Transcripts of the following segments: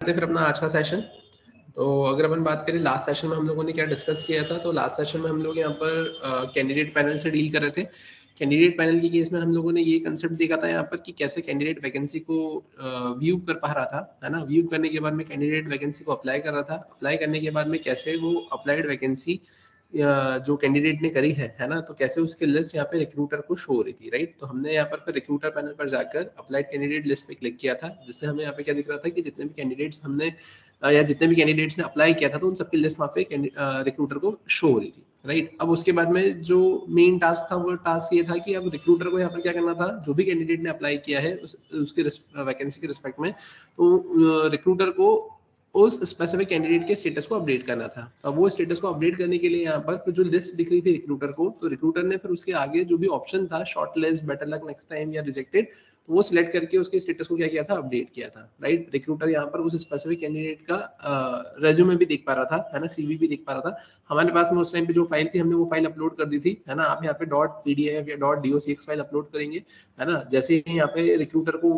हैं फिर अपना आज का सेशन। तो अगर अपन बात करें लास्ट सेशन में हम लोगों ने क्या डिस्कस किया था, तो लास्ट सेशन में हम लोग यहाँ पर कैंडिडेट पैनल से डील कर रहे थे। कैंडिडेट पैनल के केस में हम लोगों ने ये कंसेप्ट देखा था यहाँ पर कि कैसे कैंडिडेट वैकेंसी को व्यू कर पा रहा था, है ना। व्यू करने के बाद में कैंडिडेट वैकेंसी को अप्लाई कर रहा था, अप्लाई करने के बाद में कैसे वो अप्लाइड वैकेंसी जो कैंडिडेट ने करी है ना, तो कैसे उसकी लिस्ट यहाँ पे रिक्रूटर को शो हो रही थी, राइट। तो हमने यहाँ पर रिक्रूटर पैनल पर जाकर अप्लाइड कैंडिडेट लिस्ट पे क्लिक किया था, जिससे हमें यहाँ पे क्या दिख रहा था कि जितने भी कैंडिडेट्स हमने या जितने भी कैंडिडेट्स ने अप्लाई किया था, तो उन सबकी लिस्ट वहाँ पे रिक्रूटर को शो हो रही थी, राइट। अब उसके बाद में जो मेन टास्क था वो टास्क ये था कि अब रिक्रूटर को यहाँ पर क्या करना था, जो भी कैंडिडेट ने अप्लाई किया है उसके वैकेंसी के रिस्पेक्ट में, तो रिक्रूटर को उस स्पेसिफिक कैंडिडेट के स्टेटस को अपडेट करना था। तो अब वो स्टेटस को अपडेट करने के लिए यहाँ पर जो लिस्ट दिख रही थी रिक्रूटर को, तो रिक्रूटर ने फिर उसके आगे जो भी ऑप्शन था, short list, better luck next time या रिजेक्टेड, तो वो सिलेक्ट करके उसके स्टेटस को क्या किया था, अपडेट किया था, राइट। रिक्रूटर यहाँ पर उस स्पेसिफिक कैंडिडेट का रेज्यूमे भी देख पा रहा था, है ना, सीवी भी देख पा रहा था। हमारे पास में उस टाइम पे जो फाइल थी, हमने वो फाइल अपलोड कर दी थी, है ना। आप यहाँ पे .pdf या .docx फाइल अपलोड करेंगे, है ना। जैसे ही यहाँ पे रिक्रूटर को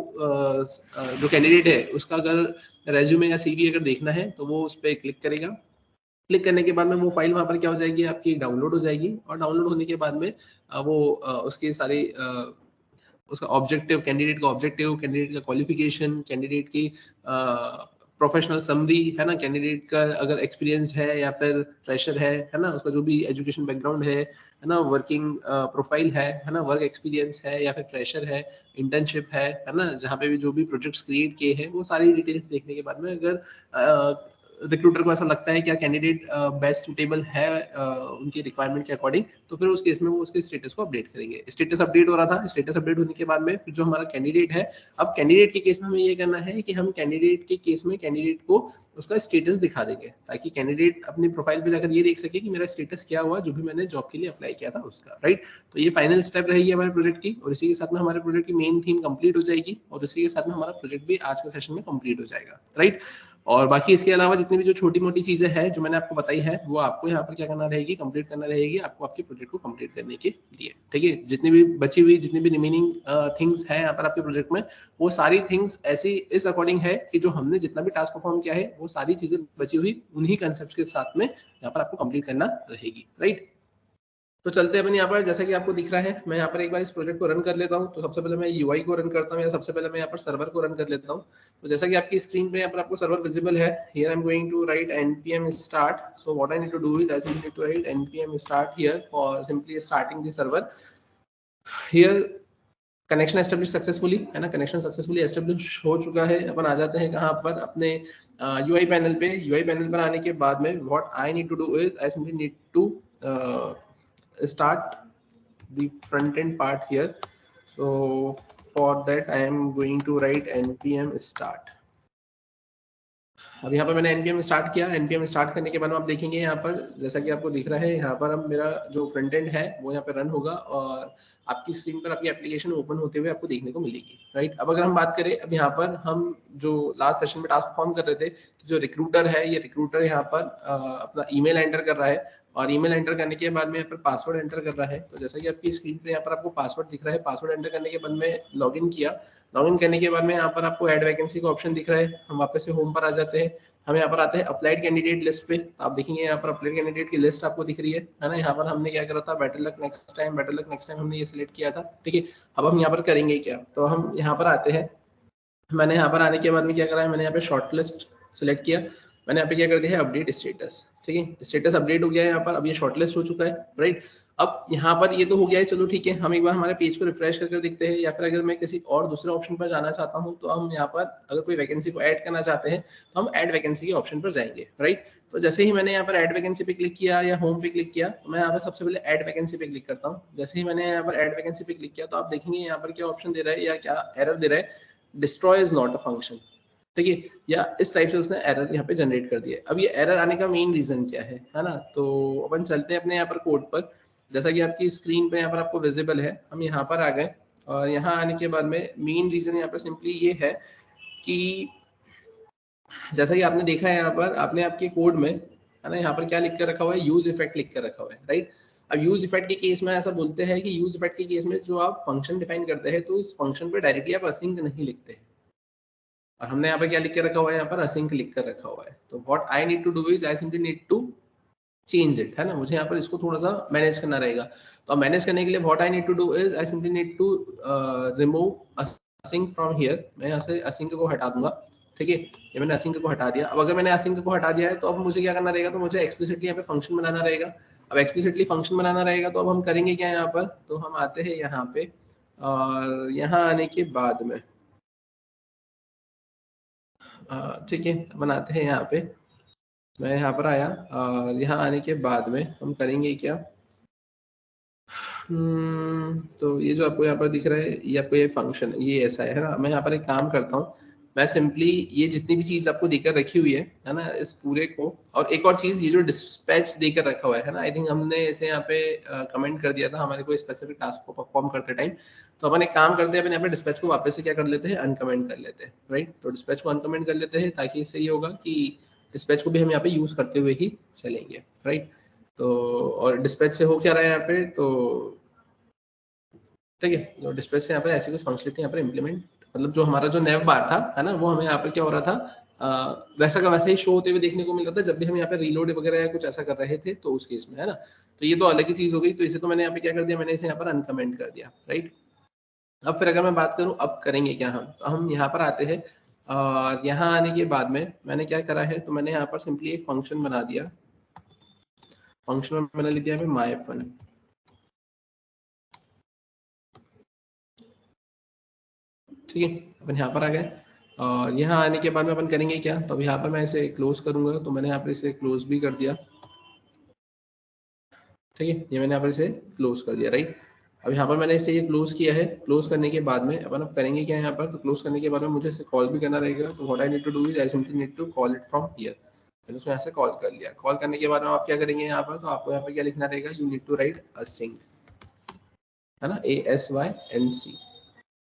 जो कैंडिडेट है उसका अगर रेज्यूमे या सीवी अगर देखना है, तो वो उस पर क्लिक करेगा। क्लिक करने के बाद में वो फाइल वहाँ पर क्या हो जाएगी, आपकी डाउनलोड हो जाएगी, और डाउनलोड होने के बाद में वो उसकी सारी उसका ऑब्जेक्टिव, कैंडिडेट का ऑब्जेक्टिव, कैंडिडेट का क्वालिफिकेशन, कैंडिडेट की प्रोफेशनल समरी, है ना, कैंडिडेट का अगर एक्सपीरियंस्ड है या फिर फ्रेशर है ना, उसका जो भी एजुकेशन बैकग्राउंड है ना, वर्किंग प्रोफाइल है ना, वर्क एक्सपीरियंस है या फिर फ्रेशर है, इंटर्नशिप है ना, जहाँ पे भी जो भी प्रोजेक्ट्स क्रिएट किए हैं, वो सारी डिटेल्स देखने के बाद में अगर रिक्रूटर को ऐसा लगता है कि कैंडिडेट बेस्ट सुटेबल है उनकी रिक्वायरमेंट के अकॉर्डिंग, तो फिर उस केस में वो उसके स्टेटस को अपडेट करेंगे। स्टेटस अपडेट हो रहा था, स्टेटस अपडेट होने के बाद में फिर जो हमारा कैंडिडेट है, अब कैंडिडेट के केस में हमें ये करना है कि हम कैंडिडेट के केस में कैंडिडेट को उसका स्टेटस दिखा देंगे, ताकि कैंडिडेट अपनी प्रोफाइल पे जाकर ये देख सके कि मेरा स्टेटस क्या हुआ, जो भी मैंने जॉब के लिए अप्लाई किया था उसका, राइट। तो ये फाइनल स्टेप रहेगी हमारे प्रोजेक्ट की, और इसी के साथ में हमारे प्रोजेक्ट की मेन थीम कंप्लीट हो जाएगी, और इसी के साथ में हमारा प्रोजेक्ट भी आज के सेशन में कंप्लीट हो जाएगा, राइट। और बाकी इसके अलावा जितनी भी जो छोटी मोटी चीजें हैं जो मैंने आपको बताई है, वो आपको यहाँ पर क्या करना रहेगी, कंप्लीट करना रहेगी आपको आपके प्रोजेक्ट को कंप्लीट करने के लिए, ठीक है। जितनी भी बची हुई, जितनी भी रिमेनिंग थिंग्स हैं यहाँ पर आपके प्रोजेक्ट में, वो सारी थिंग्स ऐसी इस अकॉर्डिंग है कि जो हमने जितना भी टास्क परफॉर्म किया है, वो सारी चीजें बची हुई उन्हीं कंसेप्ट के साथ में यहाँ पर आपको कंप्लीट करना रहेगी, राइट। तो चलते हैं अपन यहाँ पर, जैसा कि आपको दिख रहा है, मैं यहाँ पर एक बार इस प्रोजेक्ट को रन कर लेता हूँ। तो सबसे पहले मैं यूआई को रन करता हूँ, या सबसे पहले मैं यहाँ पर सर्वर को रन कर लेता हूँ। तो जैसा कि आपकी स्क्रीन पे यहाँ पर आपको सर्वर विजिबल है, here I am going to write npm start। So what I need to do is I simply need to write npm start here for simply starting the server. Here connection establish successfully, है ना, connection successfully establish हो चुका है। अपन आ जाते हैं कहाँ पर, अपने यूआई पैनल पे। यूआई पैनल पर आने के बाद में what I need to do is I simply need to start the front end part here. So for that I am going to write npm start। अब यहाँ पर मैंने npm स्टार्ट किया। npm स्टार्ट करने के बाद आप देखेंगे यहाँ पर, जैसा कि आपको दिख रहा है, यहाँ पर अब मेरा जो फ्रंट एंड है वो यहाँ पर रन होगा, और आपकी स्क्रीन पर आपकी एप्लीकेशन ओपन होते हुए आपको देखने को मिलेगी, राइट। अब अगर हम बात करें, अब यहाँ पर हम जो लास्ट सेशन में टास्क परफॉर्म कर रहे थे, जो रिक्रूटर है, ये रिक्रूटर यहाँ पर अपना ईमेल एंटर कर रहा है, और ईमेल एंटर करने के बाद में यहाँ पर पासवर्ड एंटर कर रहा है। तो जैसा कि आपकी स्क्रीन पे यहाँ पर आपको पासवर्ड दिख रहा है, पासवर्ड एंटर करने के बाद में लॉगिन किया। लॉगिन करने के बाद में यहाँ पर आपको ऐड वैकेंसी का ऑप्शन दिख रहा है। हम वापस से होम पर आ जाते हैं, हम यहाँ पर आते हैं अप्लाइड कैंडिडेट लिस्ट पे। आप देखेंगे यहाँ पर अप्लाइड कैंडिडेट की लिस्ट आपको दिख रही है ना। यहाँ पर हमने क्या करा था, better luck next time, better luck next time हमने ये सिलेक्ट किया था, ठीक है। अब हम यहाँ पर करेंगे क्या, तो हम यहाँ पर आते हैं। मैंने यहाँ पर आने के बाद में क्या करा है, मैंने यहाँ पे शॉर्ट लिस्ट सिलेक्ट किया। मैंने यहाँ पे क्या कर दिया है, अपडेट स्टेटस, ठीक है। स्टेटस अपडेट हो गया है यहाँ पर, अब ये शॉर्ट लिस्ट हो चुका है, राइट। अब यहाँ पर ये तो हो गया है, चलो ठीक है। हम एक बार हमारे पेज को रिफ्रेश करके देखते हैं, या फिर अगर मैं किसी और दूसरे ऑप्शन पर जाना चाहता हूँ, तो हम यहाँ पर अगर कोई वैकेंसी को ऐड करना चाहते हैं, तो हम ऐड वैकेंसी के ऑप्शन पर जाएंगे, राइट। तो जैसे ही मैंने यहाँ पर ऐड वैकेंसी पे क्लिक किया या होम पे क्लिक किया, तो मैं यहाँ पर सबसे पहले ऐड वैकेंसी पे क्लिक करता हूँ। जैसे ही मैंने यहाँ पर ऐड वैकेंसी पे क्लिक किया, तो आप देखेंगे यहाँ पर क्या ऑप्शन दे रहा है या क्या एरर दे रहा है, destroy is not a function, ठीक है, या इस टाइप से उसने एरर यहाँ पे जनरेट कर दिया। अब ये एरर आने का मेन रीजन क्या है ना। तो अपन चलते हैं अपने यहाँ पर कोड पर। जैसा कि आपकी स्क्रीन पे यहाँ पर आपको विजिबल है, हम यहाँ पर आ गए, और यहाँ आने के बाद में मेन रीजन यहाँ पर सिंपली ये है कि जैसा कि आपने देखा है, यहाँ पर आपने आपके कोड में, है ना, यहाँ पर क्या लिख कर रखा हुआ है, यूज इफेक्ट लिख कर रखा हुआ है, राइट। अब यूज इफेक्ट के केस में ऐसा बोलते हैं कि यूज इफेक्ट के केस में जो आप फंक्शन डिफाइन करते हैं, तो इस फंक्शन पे डायरेक्टली आप असिंक नहीं लिखते हैं, और हमने यहाँ पे क्या लिख के रखा हुआ है, यहाँ पर असिंक लिख कर रखा हुआ है। तो what I need to do is I simply need to change it, है ना, मुझे यहाँ पर इसको थोड़ा सा मैनेज करना रहेगा। तो मैनेज करने के लिए what I need to do is I simply need to remove async from here. मैं यहाँ से असिंक को हटा दूंगा, ठीक है, ये मैंने असिंक को हटा दिया। अब अगर मैंने असिंक को हटा दिया है तो अब मुझे क्या करना रहेगा, तो मुझे एक्सप्लिसिटली यहाँ पे फंक्शन बनाना रहेगा। अब एक्सप्लिसिटली फंक्शन बनाना रहेगा तो अब हम करेंगे क्या यहाँ पर, तो हम आते हैं यहाँ पे और यहाँ आने के बाद में ठीक है बनाते हैं यहाँ पे। मैं यहाँ पर आया और यहाँ आने के बाद में हम करेंगे क्या, तो ये जो आपको यहाँ पर दिख रहा है ये आपको ये फंक्शन ये ऐसा है ना। मैं यहाँ पर एक काम करता हूँ, मैं सिंपली ये जितनी भी चीज आपको देकर रखी हुई है ना, इस पूरे को, और एक और चीज ये जो डिस्पैच देकर रखा हुआ है ना, आई थिंक हमने इसे यहाँ पे कमेंट कर दिया था हमारे को स्पेसिफिक टास्क को परफॉर्म करते टाइम। तो अपन एक काम करते हैं, अपन यहाँ पे डिस्पैच को वापस से क्या कर लेते हैं, अनकमेंट कर लेते हैं, राइट। तो डिस्पैच को अनकमेंट कर लेते हैं ताकि इससे ये होगा कि डिस्पैच को भी हम यहाँ पे यूज करते हुए ही चलेंगे, राइट। तो और डिस्पैच से हो क्या रहा है यहाँ पे, तो ठीक है, जो डिस्प्ले से यहाँ पर ऐसी कुछ फंक्शनलिटी यहाँ पर इम्प्लीमेंट, मतलब जो हमारा जो नेव बार था है ना, वो हमें यहाँ पर क्या हो रहा था, वैसा का वैसा ही शो होते हुए देखने को मिल रहा था जब भी हम यहाँ पे रीलोड वगैरह या कुछ ऐसा कर रहे थे, तो उस केस में, है ना। तो ये तो अलग ही चीज हो गई। तो इसे तो मैंने यहाँ पे क्या कर दिया, मैंने इसे यहाँ पर अनकमेंट कर दिया, राइट। अब फिर अगर मैं बात करूँ अब करेंगे क्या हम, तो हम यहाँ पर आते हैं और यहाँ आने के बाद में मैंने क्या करा है, तो मैंने यहाँ पर सिंपली एक फंक्शन बना दिया। फंक्शन में मैंने लिख दिया है माय फन, ठीक है। अपन यहाँ पर आ गए और यहाँ आने के बाद में अपन करेंगे क्या, तो अब यहाँ पर मैं इसे क्लोज करूंगा, तो मैंने यहाँ पर इसे क्लोज भी कर दिया, ठीक है, ये मैंने यहाँ पर इसे क्लोज कर दिया, राइट। अब यहाँ पर मैंने इसे ये क्लोज किया है। क्लोज करने के बाद में अपन अब करेंगे क्या यहाँ पर, तो क्लोज करने के बाद में मुझे इसे कॉल भी करना रहेगा। तो what I need to do is I simply need to call it from here. मैंने उसको यहाँ से कॉल कर लिया। कॉल करने के बाद में आप क्या करेंगे यहाँ पर, तो आपको यहाँ पर क्या लिखना रहेगा, you need to write async, है ना, ASYNC,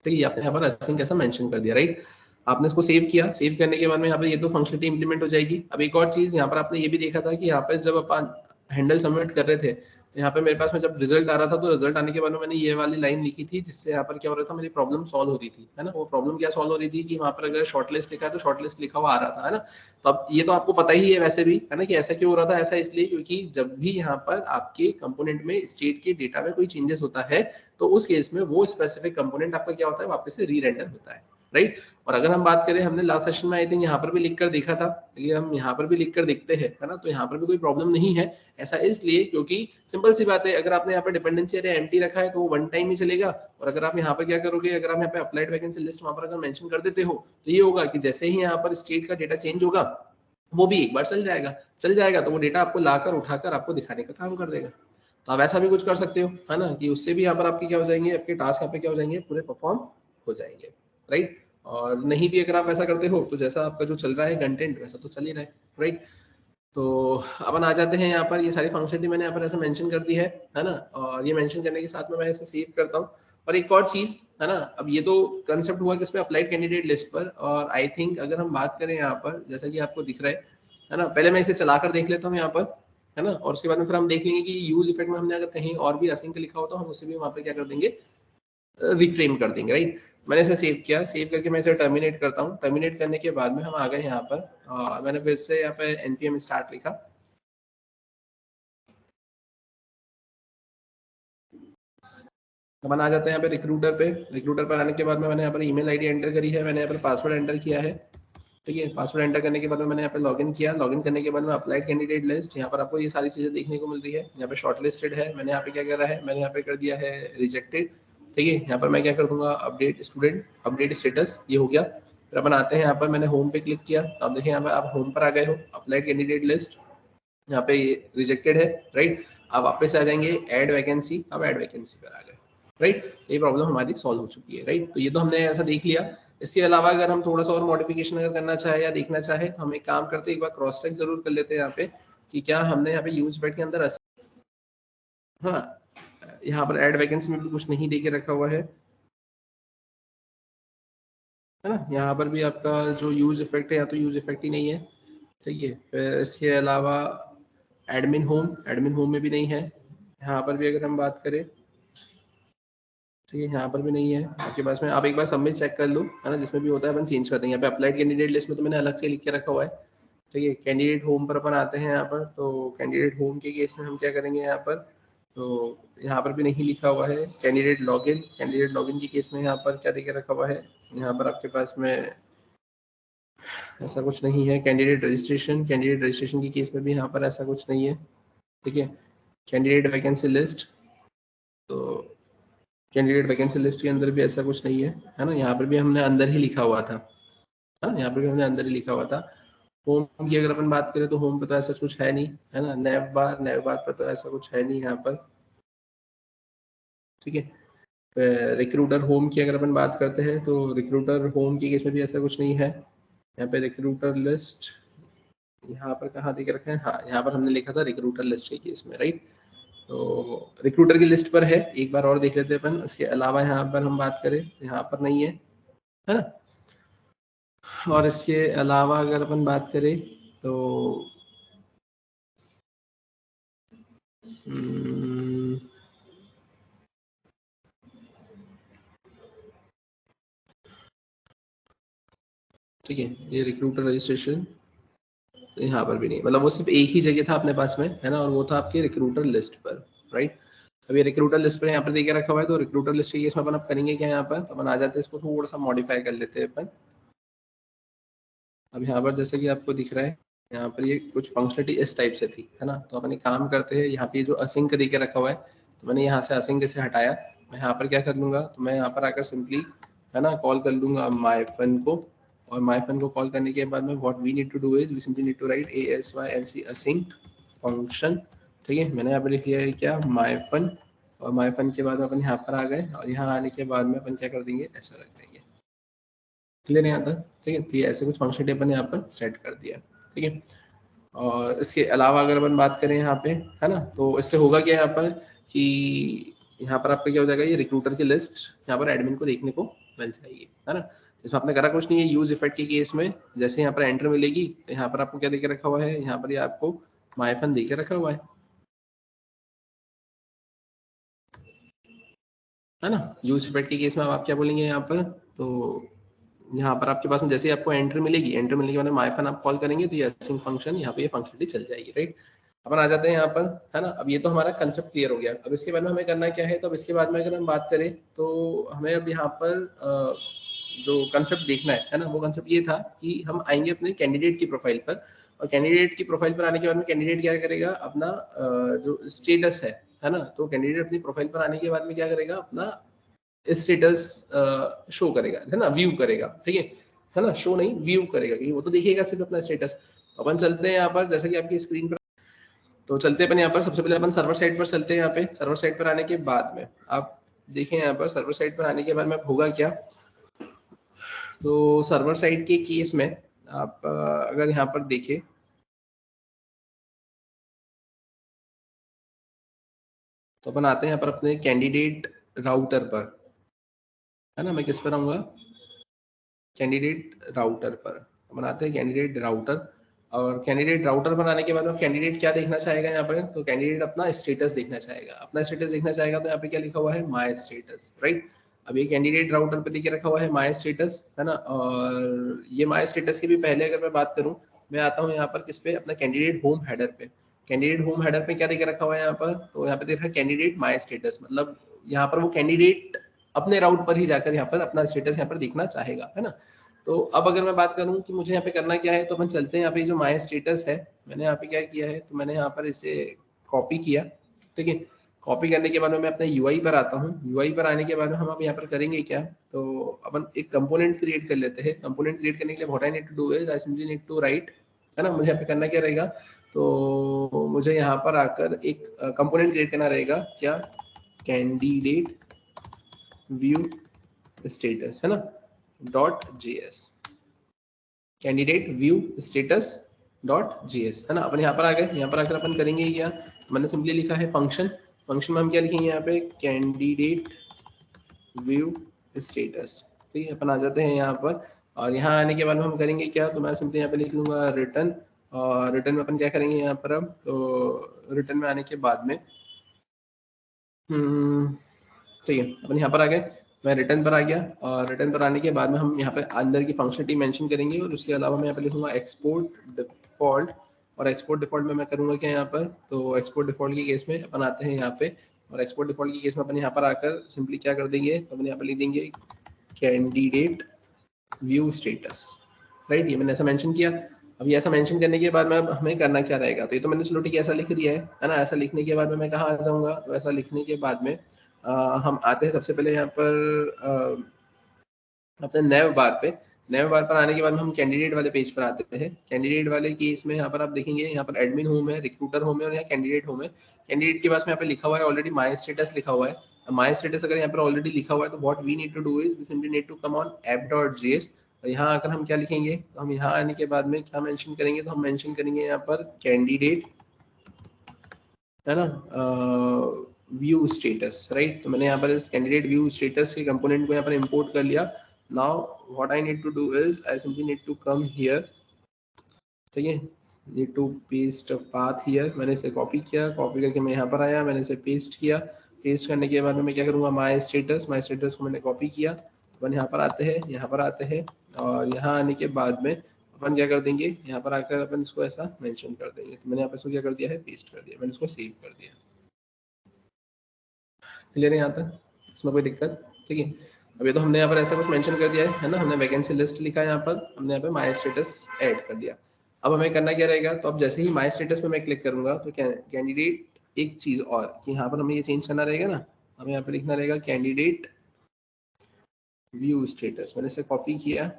ठीक है। आपने यहाँ पर असिंक ऐसा मेंशन कर दिया, राइट। आपने इसको सेव किया। सेव करने के बाद में यहाँ पर ये तो फंक्शनलिटी इंप्लीमेंट हो जाएगी। अब एक और चीज यहाँ पर आपने ये भी देखा था कि यहाँ पर जब अपन हैंडल सबमिट कर रहे थे, तो यहाँ पे मेरे पास में जब रिजल्ट आ रहा था, तो रिजल्ट आने के बाद में मैंने ये वाली लाइन लिखी थी, जिससे यहाँ पर क्या हो रहा था, मेरी प्रॉब्लम सॉल्व हो रही थी, है ना। वो प्रॉब्लम क्या सॉल्व हो रही थी कि वहाँ पर अगर शॉर्टलिस्ट लिखा है तो शॉर्टलिस्ट लिखा हुआ आ रहा था, है ना। तो अब ये तो आपको पता ही है वैसे भी, है ना, कि ऐसा क्यों हो रहा था। ऐसा इसलिए क्योंकि जब भी यहाँ पर आपके कंपोनेंट में स्टेट के डेटा में कोई चेंजेस होता है, तो उस केस में वो स्पेसिफिक कंपोनेंट आपका क्या होता है, वापस से री रेंडर होता है, राइट। और अगर हम बात करें, हमने लास्ट सेशन में आई थिंक यहाँ पर भी लिख कर देखा था, इसलिए हम यहाँ पर भी लिख कर देखते हैं, है ना। तो यहाँ पर भी कोई प्रॉब्लम नहीं है। ऐसा इसलिए क्योंकि सिंपल सी बात है, अगर आपने यहाँ पर डिपेंडेंसी एरिया एम्प्टी रखा है तो वो वन टाइम ही चलेगा। और अगर आप यहाँ पर क्या करोगे, अगर आप यहाँ पे अप्लाइड वैकेंसी लिस्ट वहां पर अगर मेंशन कर देते हो, तो ये होगा कि जैसे ही यहाँ पर स्टेट का डेटा चेंज होगा, वो भी एक बार चल जाएगा तो वो डेटा आपको लाकर उठाकर आपको दिखाने का काम कर देगा। तो आप ऐसा भी कुछ कर सकते हो, है ना, कि उससे भी यहाँ पर आपके क्या हो जाएंगे, आपके टास्क यहाँ पे क्या हो जाएंगे, पूरे परफॉर्म हो जाएंगे, राइट। और नहीं भी अगर आप ऐसा करते हो, तो जैसा आपका जो चल रहा है कंटेंट, वैसा तो चल ही रहा है, राइट। तो अपन आ जाते हैं यहाँ पर, ये सारी फंक्शनलिटी मैंने यहाँ पर ऐसे मेंशन कर दी है ना। और ये मेंशन करने के साथ में मैं इसे सेव करता हूँ। और एक और चीज, है ना, अब ये तो कंसेप्ट हुआ किस पे, अप्लाइड कैंडिडेट लिस्ट पर। और आई थिंक अगर हम बात करें यहाँ पर, जैसा कि आपको दिख रहा है ना, पहले मैं इसे चलाकर देख लेता हूँ यहाँ पर, है ना। और उसके बाद में फिर हम देख लेंगे कि यूज इफेक्ट में हमने अगर कहीं और भी असिंक लिखा हो तो हम उसे भी वहाँ पर क्या कर देंगे, रिफ्रेम कर देंगे, राइट। मैंने इसे सेव किया। सेव करके मैं इसे टर्मिनेट करता हूँ। टर्मिनेट करने के बाद में हम आ गए यहाँ पर, और मैंने फिर से यहाँ पे npm स्टार्ट लिखा। अपन आ जाते हैं यहाँ पे रिक्रूटर पे। रिक्रूटर पर आने के बाद में मैंने यहाँ पर ईमेल आईडी एंटर करी है, मैंने यहाँ पर पासवर्ड एंटर किया है, ठीक है। पासवर्ड एंटर करने के बाद में मैंने यहाँ पे लॉगिन किया। लॉगिन करने के बाद में अप्लाइड कैंडिडेट लिस्ट, यहाँ पर आपको ये सारी चीजें देखने को मिल रही है। यहाँ पे शॉर्ट लिस्टेड है, मैंने यहाँ पे क्या करा है, मैंने यहाँ पे कर दिया है रिजेक्टेड, ठीक है। यहाँ पर मैं क्या कर दूंगा, अपडेट स्टूडेंट, अपडेट स्टेटस, ये हो गया। फिर अपन आते हैं यहाँ पर, मैंने होम पे क्लिक किया, तो आप देखिए यहाँ पर आप होम पर आ गए हो। अप्लाइड कैंडिडेट लिस्ट, यहाँ पे रिजेक्टेड है, राइट। अब वापस आ जाएंगे ऐड वैकेंसी, अब ऐड वैकेंसी पर आ गए, राइट। ये प्रॉब्लम हमारी सॉल्व हो चुकी है, राइट। तो ये तो हमने ऐसा देख लिया। इसके अलावा अगर हम थोड़ा सा और मॉडिफिकेशन अगर करना चाहे या देखना चाहे, तो हम एक काम करते हैं, एक बार क्रॉस चेक जरूर कर लेते हैं यहाँ पे कि क्या हमने यहाँ पे यूज बेट के अंदर हाँ, यहाँ पर ऐड वैकेंसी में भी कुछ नहीं दे के रखा हुआ है ना। यहाँ पर भी आपका जो यूज इफेक्ट है, या तो यूज इफेक्ट ही नहीं है, ठीक है। फिर इसके अलावा एडमिन होम में भी नहीं है। यहाँ पर भी अगर हम बात करें, ठीक है, यहाँ पर भी नहीं है आपके पास में। आप एक बार सबमिट चेक कर लो, है ना, जिसमें भी होता है अपन चेंज कर देंगे। यहाँ पे अप्लाइड कैंडिडेट लिस्ट में तो मैंने अलग से लिख के रखा हुआ है। ठीक है, कैंडिडेट होम पर अपन आते हैं यहाँ पर। तो कैंडिडेट होम के केस में हम क्या करेंगे यहाँ पर, तो यहाँ पर भी नहीं लिखा हुआ है। कैंडिडेट लॉगिन के केस में यहाँ पर क्या देके रखा हुआ है, यहाँ पर आपके पास में ऐसा कुछ नहीं है। कैंडिडेट रजिस्ट्रेशन के केस में भी यहाँ पर ऐसा कुछ नहीं है। ठीक है, कैंडिडेट वैकेंसी लिस्ट, तो कैंडिडेट वैकेंसी लिस्ट के अंदर भी ऐसा कुछ नहीं है ना। यहाँ पर भी हमने अंदर ही लिखा हुआ था, है ना, यहाँ पर भी हमने अंदर ही लिखा हुआ था। होम की अगर अपन बात करें तो होम पे तो ऐसा कुछ है नहीं, है ना। नैव बार पर तो ऐसा कुछ है नहीं यहाँ पर। ठीक है, रिक्रूटर होम की अगर अपन बात करते हैं तो रिक्रूटर होम के केस में भी ऐसा कुछ नहीं है। यहाँ पे रिक्रूटर लिस्ट यहाँ पर कहाँ देके रखा है, हाँ यहाँ पर हमने लिखा था रिक्रूटर लिस्ट के केस में, राइट। तो रिक्रूटर की लिस्ट पर है, एक बार और देख लेते हैं अपन। इसके अलावा यहाँ पर हम बात करें तो यहाँ पर नहीं है ना। और इसके अलावा अगर अपन बात करें तो ठीक है, ये रिक्रूटर रजिस्ट्रेशन यहाँ पर भी नहीं, मतलब वो सिर्फ एक ही जगह था अपने पास में, है ना, और वो था आपके रिक्रूटर लिस्ट पर, राइट। अब ये रिक्रूटर लिस्ट पर यहाँ पर देके रखा हुआ है, तो रिक्रूटर लिस्ट के केस में अपन अब करेंगे क्या, यहाँ पर तो अपन आ जाते हैं, इसको थोड़ा सा मॉडिफाई कर लेते हैं अपन। अब यहाँ पर जैसे कि आपको दिख रहा है, यहाँ पर ये कुछ फंक्शनलिटी इस टाइप से थी, है ना। तो अपन एक काम करते हैं, यहाँ पे जो असिंक देके रखा हुआ है, तो मैंने यहाँ से असिंक से हटाया। मैं यहाँ पर क्या कर लूंगा, तो मैं यहाँ पर आकर सिंपली, है ना, कॉल कर लूंगा माईफन को। और माईफन को कॉल करने के बाद में what we need to do is we simply need to write ASYNC async function. ठीक है, मैंने यहाँ पर लिख लिया है क्या, माईफन। और माईफन के बाद में अपन यहाँ पर आ गए, और यहाँ आने के बाद में अपन क्या कर देंगे, ऐसा रख देंगे। क्लियर है यहाँ तक, ठीक है। तो ये ऐसे कुछ फंक्शन अपन यहाँ पर सेट कर दिया, ठीक है। और इसके अलावा अगर अपन बात करें यहाँ पे, है ना, तो इससे होगा क्या यहाँ पर कि यहाँ पर आपका क्या हो जाएगा, ये रिक्रूटर की लिस्ट यहाँ पर एडमिन को देखने को मिल जाएगी, है ना। इसमें आपने करा कुछ नहीं है, यूज इफेक्ट के केस में जैसे यहाँ पर एंटर मिलेगी, तो यहाँ पर आपको क्या देके रखा हुआ है, यहाँ पर ये आपको माईफन देके रखा हुआ है ना। यूज इफेक्ट के केस में अब आप क्या बोलेंगे यहाँ पर, तो यहाँ पर आपके पास में जैसे ही आपको एंट्री मिलेगी, एंट्री मिलने के बाद माईफन आप कॉल करेंगे तो ये असिंक फंक्शन यहाँ पे ये फंक्शनलिटी चल जाएगी, राइट। अपन आ जाते हैं यहाँ पर, है ना। अब ये तो हमारा कंसेप्ट क्लियर हो गया। अब इसके बाद में हमें करना क्या है, तो अब इसके बाद में अगर हम बात करें तो हमें अब यहाँ पर जो कंसेप्ट देखना है ना, वो कंसेप्ट ये था कि हम आएंगे अपने कैंडिडेट की प्रोफाइल पर। और कैंडिडेट की प्रोफाइल पर आने के बाद में कैंडिडेट क्या करेगा, अपना जो स्टेटस है ना, तो कैंडिडेट अपनी प्रोफाइल पर आने के बाद में क्या करेगा, अपना स्टेटस शो करेगा, है ना, व्यू करेगा, ठीक है ना, शो नहीं व्यू करेगा, क्योंकि वो तो देखेगा सिर्फ अपना स्टेटस। अपन चलते हैं यहाँ पर, जैसा कि आपकी स्क्रीन पर, तो चलते हैं अपन यहाँ पर। सबसे पहले अपन सर्वर साइड पर चलते हैं। यहाँ पे सर्वर साइड पर आने के बाद में आप देखें, यहाँ पर सर्वर साइड पर आने के बाद में होगा क्या, तो सर्वर साइड के केस में आप अगर यहाँ पर देखें, तो अपन आते हैं यहाँ पर अपने कैंडिडेट राउटर पर, है ना। मैं किस पर आऊंगा, कैंडिडेट राउटर पर बनाते हैं, कैंडिडेट राउटर। और कैंडिडेट राउटर बनाने के बाद में कैंडिडेट क्या देखना चाहेगा यहाँ पर, तो कैंडिडेट अपना स्टेटस देखना चाहेगा। अपना स्टेटस देखना चाहेगा तो यहाँ पे क्या लिखा हुआ है, माय स्टेटस, राइट। अब ये कैंडिडेट राउटर पे लेके रखा हुआ है माय स्टेटस, है ना। और ये माय स्टेटस के भी पहले अगर मैं बात करूँ, मैं आता हूँ यहाँ पर किस पे, अपना कैंडिडेट होम हेडर पे। कैंडिडेट होम हेडर पे क्या देके रखा हुआ है यहाँ पर, तो यहाँ पे देख रहा है कैंडिडेट माय स्टेटस, मतलब यहाँ पर वो कैंडिडेट अपने राउट पर ही जाकर यहाँ पर अपना स्टेटस यहाँ पर देखना चाहेगा, है ना। तो अब अगर मैं बात करूं कि मुझे यहाँ पे करना क्या है, तो अपन चलते हैं यहाँ पे जो माय स्टेटस है, मैंने यहाँ पे क्या किया है, तो मैंने यहाँ पर इसे कॉपी किया, ठीक है। कॉपी करने के बाद में मैं अपने यूआई पर आता हूँ। यूआई पर आने के बाद में हम अब यहाँ पर करेंगे क्या, तो अपन एक कंपोनेंट क्रिएट कर लेते हैं। कंपोनेंट क्रिएट करने के लिए what I need to do is I simply need to write, है ना। मुझे यहाँ पे करना क्या रहेगा, तो मुझे यहाँ पर आकर एक कंपोनेंट क्रिएट करना रहेगा, क्या, कैंडिडेट व्यू स्टेटस, है ना, .js, candidate view status .js, है ना। अपन यहाँ पर आ गए, यहाँ पर आकर अपन करेंगे क्या, मैंने सिंपली लिखा है फंक्शन। फंक्शन में हम क्या लिखेंगे यहाँ पे, कैंडिडेट व्यू स्टेटस, ठीक है। अपन आ जाते हैं यहाँ पर, और यहाँ आने के बाद में हम करेंगे क्या, तो मैं सिंपली यहाँ पे लिख लूंगा रिटर्न। और रिटर्न में अपन क्या करेंगे यहाँ पर, अब तो रिटर्न में आने के बाद में ठीक है, अपन यहाँ पर आ गए, मैं रिटर्न पर आ गया और रिटर्न पर आने के बाद में हम यहाँ पे अंदर की फंक्शनलिटी मेंशन करेंगे और उसके अलावा मैं यहाँ पे लिखूंगा एक्सपोर्ट डिफॉल्ट। और एक्सपोर्ट डिफॉल्ट में मैं करूँगा क्या यहाँ पर, तो एक्सपोर्ट डिफॉल्ट के केस में अपन आते हैं यहाँ पे, और एक्सपोर्ट डिफॉल्ट के केस में अपन यहाँ पर आकर सिंपली क्या कर देंगे, तो अपन यहाँ पर लिख देंगे कैंडिडेट व्यू स्टेटस, राइट। ये मैंने ऐसा मेंशन किया। अब ये ऐसा मेंशन करने के बाद में अब हमें करना क्या रहेगा, तो ये तो मैंने चलो ठीक है ऐसा लिख दिया है ना। ऐसा लिखने के बाद में मैं कहाँ आ जाऊँगा, तो ऐसा लिखने के बाद में हम आते हैं सबसे पहले यहाँ पर अपने नैव बार पे। नैव बार पर आने के बाद में हम कैंडिडेट वाले पेज पर आते हैं। कैंडिडेट वाले केस में यहाँ पर आप देखेंगे, यहाँ पर एडमिन होम है, रिक्रूटर होम है और यहाँ कैंडिडेट होम है। कैंडिडेट के पास में यहाँ पे लिखा हुआ है ऑलरेडी माई स्टेटस लिखा हुआ है। माई स्टेटस अगर यहाँ पर ऑलरेडी लिखा हुआ है तो what we need to do is we simply need to come on app.js। और यहाँ आकर हम क्या लिखेंगे, तो हम यहाँ आने के बाद में क्या मेंशन करेंगे, तो हम मेंशन करेंगे यहाँ पर कैंडिडेट, है ना, व्यू स्टेटस, राइट। तो मैंने यहाँ पर इस कैंडिडेट व्यू स्टेटस के कंपोनेंट को यहाँ पर इंपोर्ट कर लिया। Now what I need to do is I simply need to come here, ठीक है, need to paste path here. मैंने इसे कॉपी किया, कॉपी करके मैं यहाँ पर आया, मैंने इसे पेस्ट किया। पेस्ट करने के बाद में मैं क्या करूँगा, माई स्टेटस को मैंने कॉपी किया। अपन यहाँ पर आते हैं, यहाँ पर आते हैं और यहाँ आने के बाद में अपन क्या कर देंगे, यहाँ पर आकर अपन इसको ऐसा मेंशन कर देंगे। तो मैंने यहाँ पर इसको क्या कर दिया है, पेस्ट कर दिया, मैंने इसको सेव कर दिया। क्लियर है यहाँ तक, इसमें कोई दिक्कत, ठीक है। अब ये तो हमने यहाँ पर ऐसा कुछ मेंशन कर दिया है ना, हमने वैकेंसी लिस्ट लिखा है, यहाँ पर हमने यहाँ पे माई स्टेटस ऐड कर दिया। अब हमें करना क्या रहेगा, तो अब जैसे ही माई स्टेटस पे मैं क्लिक करूंगा तो कैंडिडेट, एक चीज और कि यहाँ पर हमें ये चेंज करना रहेगा ना, हमें यहाँ पर लिखना रहेगा कैंडिडेट व्यू स्टेटस। मैंने इसे कॉपी किया,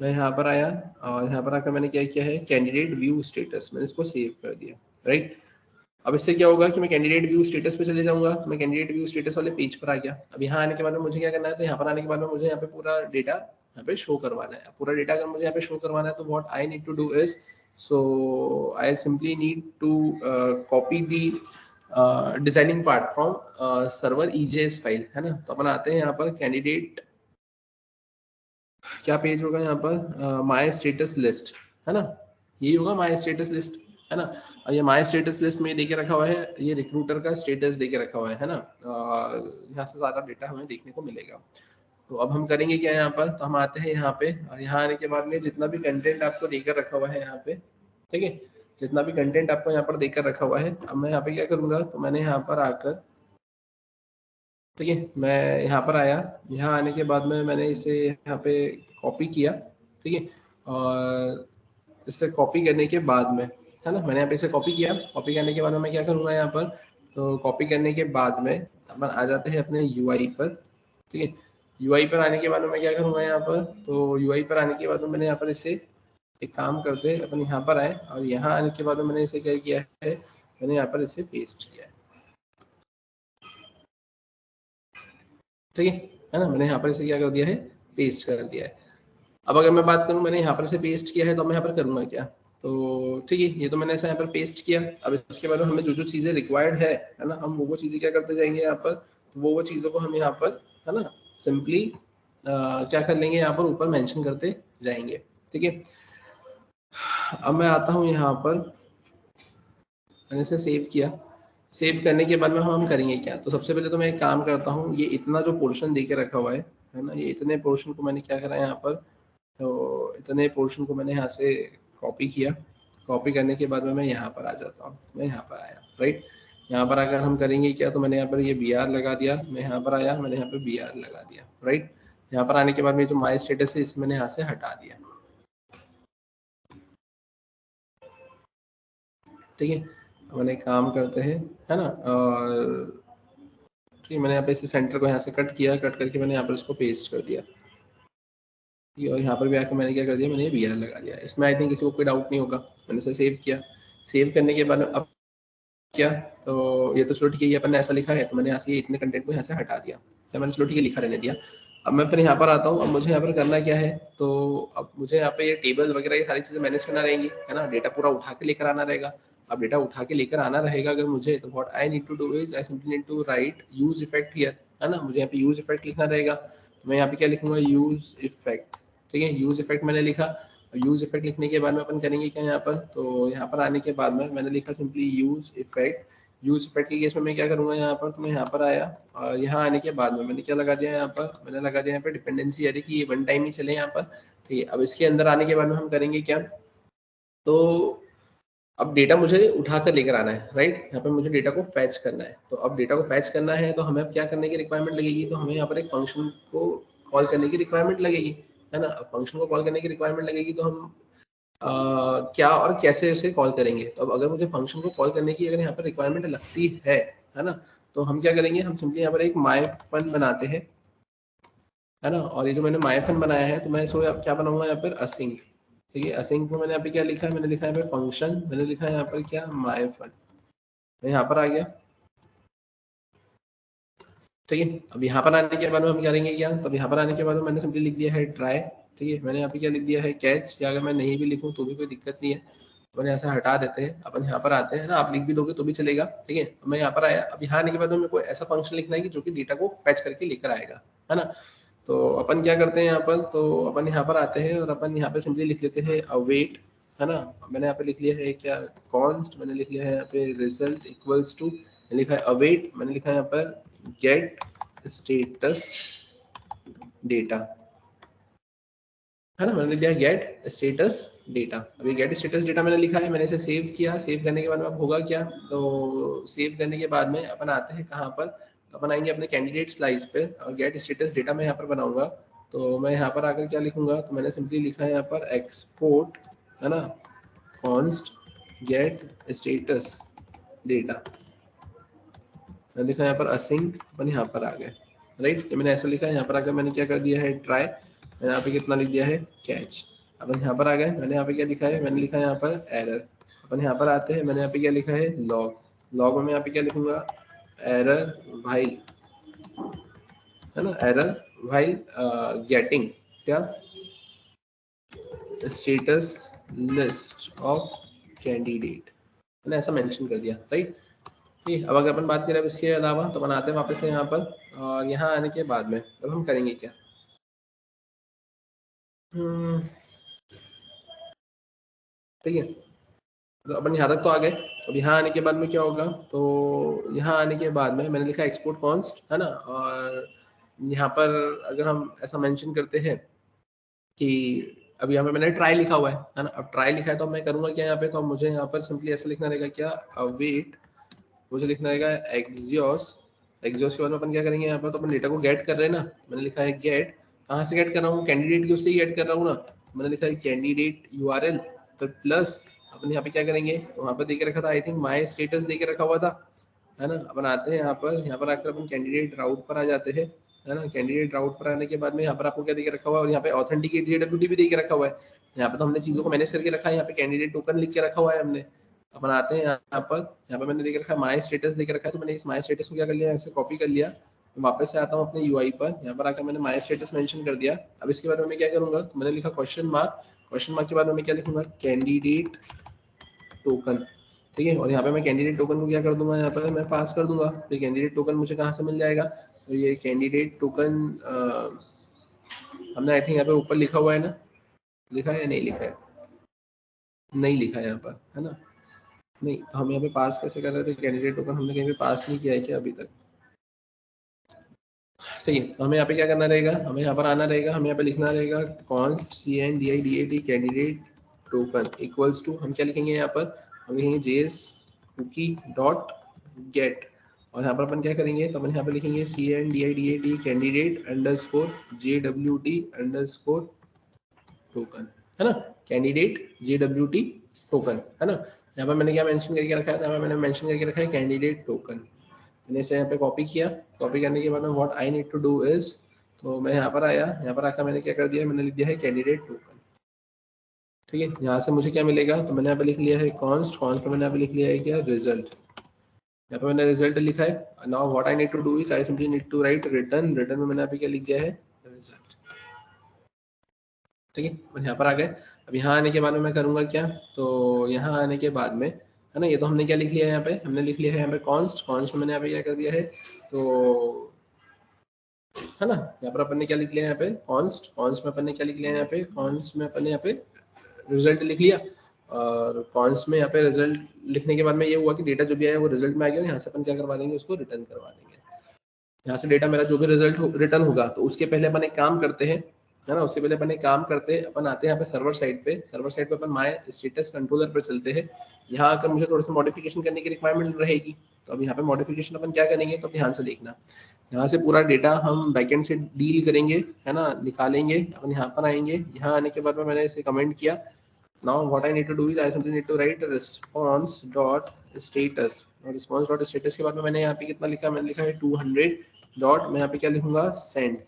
मैं यहाँ पर आया और यहाँ पर आकर मैंने क्या किया है, कैंडिडेट व्यू स्टेटस, मैंने इसको सेव कर दिया, राइट। अब इससे क्या होगा कि मैं कैंडिडेट व्यू स्टेटस पे चले जाऊंगा, मैं कैंडिडेट व्यू स्टेटस वाले पेज पर आ गया। अब यहाँ आने के बाद में मुझे क्या करना है, तो यहाँ पर आने के बाद में मुझे यहाँ पे पूरा डेटा यहाँ पे शो करवाना है। पूरा डेटा अगर मुझे यहाँ पे शो करवाना है तो what I need to do is, so I simply need to copy the designing part from server EJS file, है ना। तो अपन आते हैं यहाँ पर कैंडिडेट, क्या पेज होगा यहाँ पर, माई स्टेटस लिस्ट, है ना, यही होगा माई स्टेटस लिस्ट, है ना। और ये माई स्टेटस लिस्ट में देके रखा हुआ है, ये रिक्रूटर का स्टेटस देके रखा हुआ है ना। यहाँ से सारा डेटा हमें देखने को मिलेगा। तो अब हम करेंगे क्या यहाँ पर, तो हम आते हैं यहाँ पे और यहाँ आने के बाद में जितना भी कंटेंट आपको देकर रखा हुआ है यहाँ पे, ठीक है, जितना भी कंटेंट आपको यहाँ पर देकर रखा हुआ है, अब मैं यहाँ पे क्या करूँगा, तो मैंने यहाँ पर आकर, ठीक है, मैं यहाँ पर आया, यहाँ आने के बाद में मैंने इसे यहाँ पे कॉपी किया, ठीक है। और इसे कॉपी करने के बाद में, है ना, मैंने यहाँ पे इसे कॉपी किया। कॉपी करने के बाद में मैं क्या करूँगा यहाँ पर, तो कॉपी करने के बाद में अपन आ जाते हैं अपने UI पर, ठीक है। UI पर आने के बाद में मैं क्या करूँगा यहाँ पर, तो UI पर आने के बाद में मैंने यहाँ पर इसे एक काम करते हैं, अपन यहाँ पर आए और यहाँ आने के बाद में मैंने इसे क्या किया है, मैंने यहाँ पर इसे पेस्ट किया है, ठीक है ना। मैंने यहाँ पर इसे क्या कर दिया है, पेस्ट कर दिया है। अब अगर मैं बात करूँ, मैंने यहाँ पर से पेस्ट किया है तो मैं यहाँ पर करूँगा क्या, तो ठीक है, ये तो मैंने ऐसा यहाँ पर पेस्ट किया। अब इसके बाद हमें जो जो चीज़ें रिक्वायर्ड है ना, हम वो चीज़ें क्या करते जाएंगे यहाँ पर, तो वो चीज़ों को हम यहाँ पर, है ना, सिंपली क्या कर लेंगे, यहाँ पर ऊपर मेंशन करते जाएंगे, ठीक है। अब मैं आता हूँ यहाँ पर, मैंने इसे सेव किया। सेव करने के बाद में हम करेंगे क्या, तो सबसे पहले तो मैं एक काम करता हूँ, ये इतना जो पोर्शन दे के रखा हुआ है ना, ये इतने पोर्शन को मैंने क्या करा यहाँ पर, तो इतने पोर्शन को मैंने यहाँ से कॉपी किया। कॉपी करने के बाद में मैं यहाँ पर आ जाता हूँ, मैं यहाँ पर आया, राइट। यहाँ पर अगर हम करेंगे क्या, तो मैंने यहाँ पर ये BR लगा दिया, मैं यहाँ पर आया, मैंने यहाँ पे BR लगा दिया, राइट। यहाँ पर आने के बाद में जो माई स्टेटस है इसे मैंने यहाँ से हटा दिया, ठीक है। मैंने काम करते हैं, है ना, और ठीक है, मैंने यहाँ पे इसे सेंटर को यहाँ से कट किया, कट करके मैंने यहाँ पर इसको पेस्ट कर दिया, और यहाँ पर भी आकर मैंने क्या कर दिया, मैंने ये BR लगा दिया। इसमें आई थिंक किसी को कोई डाउट नहीं होगा। मैंने इसे सेव किया। सेव करने के बाद अब क्या, तो ये तो चलो ठीक है, ये अपन ने ऐसा लिखा है तो मैंने यहाँ से ये इतने कंटेंट को यहाँ से हटा दिया, तो मैंने चलो ठीक है लिखा रहने दिया। अब मैं फिर यहाँ पर आता हूँ, अब मुझे यहाँ पर करना क्या है, तो अब मुझे यहाँ पे ये टेबल वगैरह ये सारी चीज़ें मैनेज करना रहेंगी, है ना, डेटा पूरा उठा के लेकर आना रहेगा। अब डेटा उठा के लेकर आना रहेगा अगर मुझे, तो what I need to do is I simply need to write use effect here, है ना। मुझे यहाँ पे यूज इफेक्ट लिखना रहेगा, तो मैं यहाँ पे क्या लिखूंगा, यूज इफेक्ट, ठीक है। यूज इफेक्ट मैंने लिखा। यूज इफेक्ट लिखने के बाद में अपन करेंगे क्या यहाँ पर, तो यहाँ पर आने के बाद में मैंने लिखा simply use effect use effect के केस में मैं क्या करूंगा यहाँ पर, तो मैं यहाँ पर आया और यहाँ आने के बाद में मैंने क्या लगा दिया यहाँ पर, मैंने लगा दिया यहाँ पर डिपेंडेंसी अरे कि ये वन टाइम ही चले यहाँ पर। ठीक है, अब इसके अंदर आने के बाद में हम करेंगे क्या, तो अब डेटा मुझे उठा कर लेकर आना है, राइट। यहाँ पे मुझे डेटा को फैच करना है, तो अब डेटा को फैच करना है तो हमें अब क्या करने की रिक्वायरमेंट लगेगी, तो हमें यहाँ पर एक फंक्शन को कॉल करने की रिक्वायरमेंट लगेगी, है ना। अब फंक्शन को कॉल करने की रिक्वायरमेंट लगेगी तो हम क्या और कैसे उसे कॉल करेंगे। तो अब अगर मुझे फंक्शन को कॉल करने की अगर यहाँ पर रिक्वायरमेंट लगती है ना, तो हम क्या करेंगे, हम सिंपली यहाँ पर एक माई फन बनाते हैं, है ना। और ये जो मैंने माई फन बनाया है तो मैं इसको क्या बनाऊंगा यहाँ पर असिंक। ठीक है, असिंक में मैंने यहाँ पे क्या लिखा है, मैंने लिखा है यहाँ पे फंक्शन, मैंने लिखा है यहाँ पर क्या माई फन, मैं यहाँ पर आ गया। ठीक है, अब यहाँ पर आने के बाद में हम करेंगे क्या, तो यहाँ पर आने के बाद में मैंने सिंपली लिख दिया है ट्राई। ठीक है, मैंने यहाँ पे क्या लिख दिया है कैच, या अगर मैं नहीं भी लिखूँ तो भी कोई दिक्कत नहीं है, अपन यहाँ से हटा देते हैं, अपन यहाँ पर आते हैं ना, आप लिख भी दोगे तो भी चलेगा। ठीक है, मैं यहाँ पर आया, अब यहाँ आने के बाद में मेरे को ऐसा फंक्शन लिखना है कि जो कि डेटा को फैच करके लेकर आएगा, है ना। तो अपन क्या करते हैं यहाँ पर, तो अपन यहाँ पर आते हैं और अपन यहाँ पे सिंपली लिख लेते हैं अवेट, है ना। मैंने यहाँ पे लिख लिया है क्या कॉन्स्ट, मैंने लिख लिया है यहाँ पे रिजल्ट इक्वल्स टू, लिखा है अवेट, मैंने लिखा है यहाँ पर गेट स्टेटस डेटा, है ना। मैंने लिख दिया गेट स्टेटस डेटा। अभी गेट स्टेटस डेटा मैंने लिखा है, मैंने इसे सेव किया, सेव करने के बाद में अब होगा क्या, तो सेव करने के बाद में अपन आते हैं कहाँ पर, तो अपन आएंगे अपने कैंडिडेट स्लाइस पे और गेट स्टेटस डेटा मैं यहाँ पर बनाऊंगा। तो मैं यहाँ पर आकर क्या लिखूंगा, तो मैंने सिंपली लिखा है यहाँ पर एक्सपोर्ट, है ना, कॉन्स्ट गेट स्टेटस डेटा, मैंने लिखा है यहाँ पर असिंक, अपन यहाँ पर आ गए, राइट। मैंने ऐसा लिखा है, यहाँ पर आकर मैंने क्या कर दिया है ट्राई, मैंने यहाँ पे कितना लिख दिया है कैच। अपन यहाँ पर आ गए, मैंने यहाँ पे क्या लिखा है, मैंने लिखा है यहाँ पर एरर। अपन यहाँ पर आते हैं, मैंने यहाँ पे क्या लिखा है लॉग, लॉग में मैं यहाँ पे क्या लिखूंगा एरर वाइल, है ना, एरर वाइल गेटिंग क्या स्टेटस लिस्ट ऑफ कैंडिडेट, मैंने ऐसा मेंशन कर दिया, राइट। ठीक, अब अगर अपन बात करें इसके अलावा तो बनाते हैं वापस से यहाँ पर, और यहाँ आने के बाद में अब हम करेंगे क्या, ठीक है, तो अपन यहाँ तक तो आ गए। अब यहाँ आने के बाद में क्या होगा, तो यहाँ आने के बाद में मैंने लिखा एक्सपोर्ट कॉन्स्ट, है ना। और यहाँ पर अगर हम ऐसा मेंशन करते हैं कि अब यहाँ पे मैंने ट्राई लिखा हुआ है ना, अब ट्राई लिखा है तो मैं करूँगा क्या यहाँ पे, तो अब मुझे यहाँ पर सिंपली ऐसा लिखना रहेगा क्या अवेट, मुझे लिखना रहेगा एग्जियोस, एग्जियोस के बाद में अपन क्या करेंगे यहाँ पर, तो अपन डेटा को गेट कर रहे हैं ना, मैंने लिखा है गेट, कहाँ से गेट कर रहा हूँ कैंडिडेट की उससे ही गेट कर रहा हूँ ना, मैंने लिखा है कैंडिडेट यूआरएल, फिर प्लस अपन यहाँ पे क्या करेंगे, तो वहाँ पर देख रखा था आई थिंक माई स्टेटस देख रखा हुआ था, है ना। अपन आते हैं यहाँ पर आकर अपन कैंडिडेट राउट पर आ जाते हैं, है ना। कैंडिडेट राउट पर आने के बाद में यहाँ पर आपको क्या देख रखा हुआ है, और यहाँ पे ऑथेंटिकेट जेडब्ल्यूटी भी देख रखा हुआ है, यहाँ पे तो हमने चीजों को मैनेज करके रखा है, यहाँ पे कैंडिडेट टोकन लिख के रखा हुआ है हमने। अपन आते हैं यहाँ पर मैंने देख रखा है माई स्टेटस देख रखा है, तो मैंने इस माई स्टेटस को क्या कर लिया, ऐसे कॉपी कर लिया, वापस से आता हूँ अपने यूआई पर, यहाँ पर आकर मैंने माई स्टेटस मेंशन कर दिया। अब इसके बाद में मैं क्या करूंगा, तो मैंने लिखा क्वेश्चन मार्क, क्वेश्चन मार्क के बाद में मैं क्या लिखूंगा कैंडिडेट टोकन, ठीक है। और यहाँ पे मैं कैंडिडेट टोकन को क्या कर दूंगा, यहाँ पर मैं पास कर दूंगा, तो कैंडिडेट टोकन मुझे कहाँ से मिल जाएगा, तो ये कैंडिडेट टोकन हमने आई थिंक यहाँ पे ऊपर लिखा हुआ है ना, लिखा है या नहीं लिखा है, नहीं लिखा है यहाँ पर, है ना। नहीं, तो हम यहाँ पे पास कैसे कर रहे थे कैंडिडेट टोकन, हमने कहीं पे पास नहीं किया है क्या अभी तक, ठीक है। तो हमें यहाँ पे क्या करना रहेगा, हमें यहाँ पर आना रहेगा, हमें यहाँ पे लिखना रहेगा const CNDIDAT candidate token equals to, हम क्या लिखेंगे यहाँ पर, हम लिखेंगे जेएस कुकी डॉट गेट, और यहाँ पर अपन क्या करेंगे, तो अपन यहाँ पे लिखेंगे CNDIDAT candidate underscore JWT underscore token, है ना, कैंडिडेट JWT टोकन, है ना। यहाँ पर मैंने क्या मेंशन करके रखा है, यहाँ पर मैंने मेंशन करके रखा है कैंडिडेट टोकन, मैंने इसे यहाँ पे कॉपी किया, कॉपी करने के बाद में what I need to do is, तो मैं यहाँ पर आया, यहाँ पर आकर मैंने क्या कर दिया, मैंने लिख दिया है कैंडिडेट टोकन, ठीक है। यहाँ से मुझे क्या मिलेगा, तो मैंने यहाँ पे लिख लिया है कॉन्स्ट, कॉन्स्ट में मैंने यहाँ पे लिख लिया है क्या रिजल्ट, यहाँ पे मैंने रिजल्ट लिखा है। Now what I need to do is I simply need to write return, return में मैंने यहाँ पे क्या लिख दिया है रिजल्ट, ठीक है। और यहाँ पर आ गए। अब यहाँ आने के बाद में मैं करूँगा क्या, तो यहाँ आने के बाद में, है ना, ये तो हमने क्या लिख लिया है यहाँ पे, हमने लिख लिया है यहाँ पे कॉन्स्ट, कॉन्स्ट में मैंने यहाँ पे क्या कर दिया है, तो है ना, यहाँ पर अपन ने क्या लिख लिया है यहाँ पे कॉन्स्ट, कॉन्स्ट में अपन ने क्या लिख लिया है यहाँ पे, कॉन्स्ट में अपन ने यहाँ पे रिजल्ट लिख लिया। और कॉन्स में यहाँ पे रिजल्ट लिखने के बाद में ये हुआ कि डेटा जो भी आया वो रिजल्ट में आ गया, यहाँ से अपन क्या करवा देंगे, उसको रिटर्न करवा देंगे। यहाँ से डेटा मेरा जो भी रिजल्ट रिटर्न होगा तो उसके पहले अपन एक काम करते हैं, है ना, उसके पहले अपन एक काम करते हैं, अपन आते हैं यहाँ पे सर्वर साइड पे, सर्वर साइड पे अपन माय स्टेटस कंट्रोलर पर चलते हैं। यहाँ आकर मुझे थोड़ा सा मॉडिफिकेशन करने की रिक्वायरमेंट रहेगी, तो अब यहाँ पे मॉडिफिकेशन अपन क्या करेंगे, तो ध्यान से देखना, यहाँ से पूरा डेटा हम बैकएंड से डील करेंगे, है ना, निकालेंगे। अपन यहाँ पर आएंगे, यहाँ आने के बाद में मैंने इसे कमेंट किया। Now what I need to do is I simply need to write response dot status, और response dot status के बाद में मैंने यहाँ पे कितना लिखा, मैंने लिखा है 200 डॉट, मैं यहाँ पे क्या लिखूंगा, सेंड।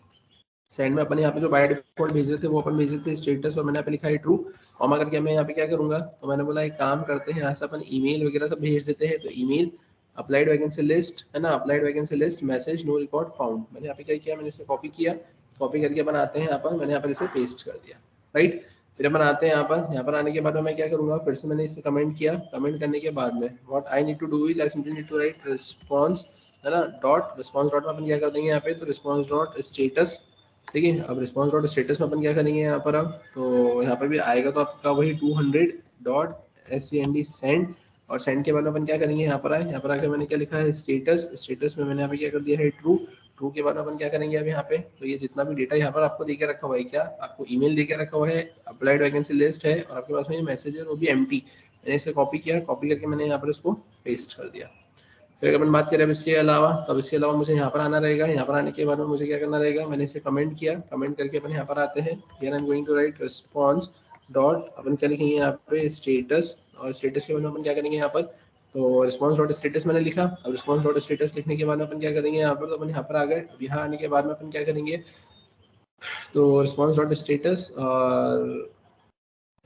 सेंड में अपन यहाँ पे जो बाय डिफॉल्ट भेज रहे थे वो अपन भेज रहे थे स्टेटस, और मैंने यहाँ पे लिखा है ट्रू, कॉमा करके मैं यहाँ पे क्या करूंगा, तो मैंने बोला एक काम करते हैं, यहाँ से अपन ईमेल वगैरह सब भेज देते हैं। तो ईमेल अप्लाइड वैकेंसी लिस्ट, है ना, applied vacancy list message no record found, मैंने यहाँ पे क्या किया, मैंने इसे कॉपी किया, कॉपी करके अपन आते हैं यहाँ पर, मैंने यहाँ पर इसे पेस्ट कर दिया, राइट। फिर अपन आते हैं यहाँ पर आने के बाद में मैं क्या करूंगा, फिर से मैंने इसे कमेंट किया, कमेंट करने के बाद में what I need to do is I simply need to write response, है ना, डॉट रिस्पॉन्स डॉट में अपन क्या कर देंगे यहाँ पे, तो रिस्पॉन्स डॉट स्टेटस, ठीक है। अब रिस्पॉन्स डॉट स्टेटस में अपन क्या करेंगे यहाँ पर, अब तो यहाँ पर भी आएगा तो आपका वही 200 डॉट SEND सेंड, और सेंड के बाद में अपन क्या करेंगे, यहाँ पर आए, यहाँ पर आकर मैंने क्या लिखा है स्टेटस, स्टेटस में मैंने यहाँ पे क्या कर दिया है ट्रू, ट्रू के बाद अपन क्या करेंगे अब यहाँ पे, तो ये जितना भी डेटा यहाँ पर आपको देके रखा हुआ है, क्या आपको ईमेल देके रखा हुआ है, अप्लाइड वैकेंसी लिस्ट है, और आपके पास में ये मैसेज है वो भी एम्प्टी, मैंने इसे कॉपी किया, कॉपी करके मैंने यहाँ पर इसको पेस्ट कर दिया। फिर अपन बात करें अब इसके अलावा, तब इसके अलावा मुझे यहाँ पर आना रहेगा, यहाँ पर आने के बाद में मुझे क्या करना रहेगा, मैंने इसे कमेंट किया, कमेंट करके अपन यहाँ पर आते हैं, here I am going to write response dot, अपन क्या लिखेंगे यहाँ पे स्टेटस, और स्टेटस के बाद में अपन क्या करेंगे यहाँ पर, तो रिस्पॉन्स डॉट स्टेटस मैंने लिखा। अब रिस्पॉन्स डॉट स्टेटस लिखने के बाद में अपन क्या करेंगे यहाँ पर, तो अपन यहाँ पर आ गए। अब यहाँ आने के बाद में अपन क्या करेंगे, तो रिस्पॉन्स डॉट स्टेटस, और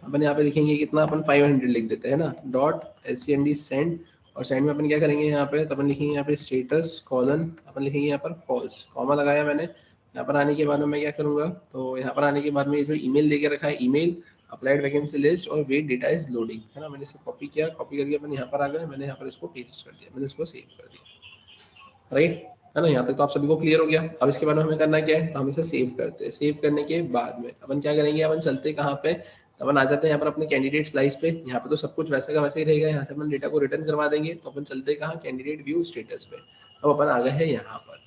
अपन यहाँ पे लिखेंगे कितना, अपन 500 लिख देते हैं ना, डॉट SEND सेंड, और सेंड में अपन क्या करेंगे यहाँ पे, तो अपन लिखेंगे यहाँ पे स्टेटस कॉलन, अपन लिखेंगे यहाँ पर फॉल्स, कॉमा लगाया मैंने। यहाँ पर आने के बाद में मैं क्या करूँगा, तो यहाँ पर आने के बाद में ये जो ईमेल लेके रखा है, ईमेल अप्लाइड वैकेंसी लिस्ट और वेट डेटा इज लोडिंग, है ना, मैंने इसे कॉपी किया, कॉपी करके अपन यहाँ पर आ गए, मैंने यहाँ पर इसको पेस्ट कर दिया, मैंने इसको सेव कर दिया, राइट, है ना। यहाँ तक तो आप सभी को क्लियर हो गया। अब इसके बाद में हमें करना क्या है, तो हम इसे सेव करते हैं। सेव करने के बाद में अपन क्या करेंगे, अपन चलते कहाँ पे, तो अपन आ जाते हैं यहाँ पर अपने कैंडिडेट स्लाइस पे। यहाँ पे तो सब कुछ वैसे का वैसे ही रहेगा, यहाँ से अपन डेटा को रिटर्न करवा देंगे। तो अपन चलते हैं कहाँ, कैंडिडेट व्यू स्टेटस पे। अब अपन आ गए हैं यहाँ पर,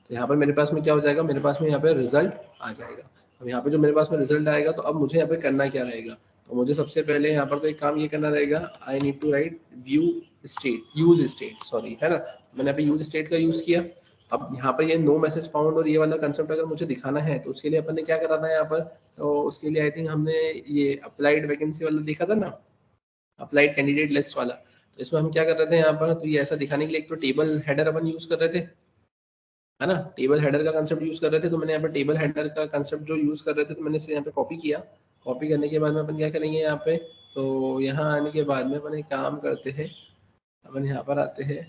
तो यहाँ पर मेरे पास में क्या हो जाएगा, मेरे पास में यहाँ पे रिजल्ट आ जाएगा। अब यहाँ पे जो मेरे पास में रिजल्ट आएगा, तो अब मुझे यहाँ पे करना क्या रहेगा, तो मुझे सबसे पहले यहाँ पर तो एक काम ये करना रहेगा, I need to write view state, use state, sorry, है ना, मैंने यहाँ पे यूज स्टेट का यूज किया। अब यहाँ पर ये नो मैसेज फाउंड और ये वाला कंसेप्ट अगर मुझे दिखाना है, तो उसके लिए अपन ने क्या करा था यहाँ पर, तो उसके लिए आई थिंक हमने ये अप्लाइड वैकेंसी वाला देखा था ना, अप्लाइड कैंडिडेट लिस्ट वाला। तो इसमें हम क्या कर रहे थे यहाँ पर, तो ये ऐसा दिखाने के लिए एक तो टेबल हेडर अपन यूज कर रहे थे, है ना, टेबल हेडर का कंसेप्ट यूज कर रहे थे। तो मैंने यहाँ पर टेबल हेडर का कंसेप्ट जो यूज कर रहे थे, तो मैंने इसे यहाँ पे कॉपी किया। कॉपी करने के बाद में अपन क्या करेंगे यहाँ पे, तो यहाँ आने के बाद में अपन एक काम करते हैं, अपन यहाँ पर आते हैं,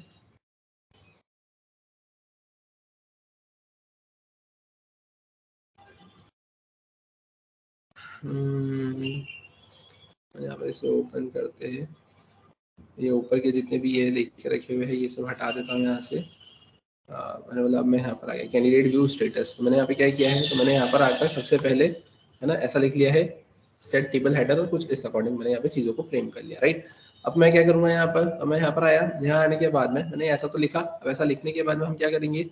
यहाँ पर इसे ओपन करते हैं। ये ऊपर के जितने भी ये देख के रखे हुए हैं, ये सब हटा देता हूँ यहाँ से। मैंने बोला अब मैं यहाँ पर आ गया कैंडिडेट व्यू स्टेटस। तो मैंने यहाँ पे क्या किया है, तो मैंने यहाँ पर आकर सबसे पहले, है ना, ऐसा लिख लिया है सेट टेबल हेडर, और कुछ इस अकॉर्डिंग मैंने यहाँ पे चीज़ों को फ्रेम कर लिया, राइट। अब मैं क्या करूँगा यहाँ पर, तो मैं यहाँ पर आया, यहाँ आने के बाद में मैंने ऐसा तो लिखा। अब ऐसा लिखने के बाद में हम क्या करेंगे,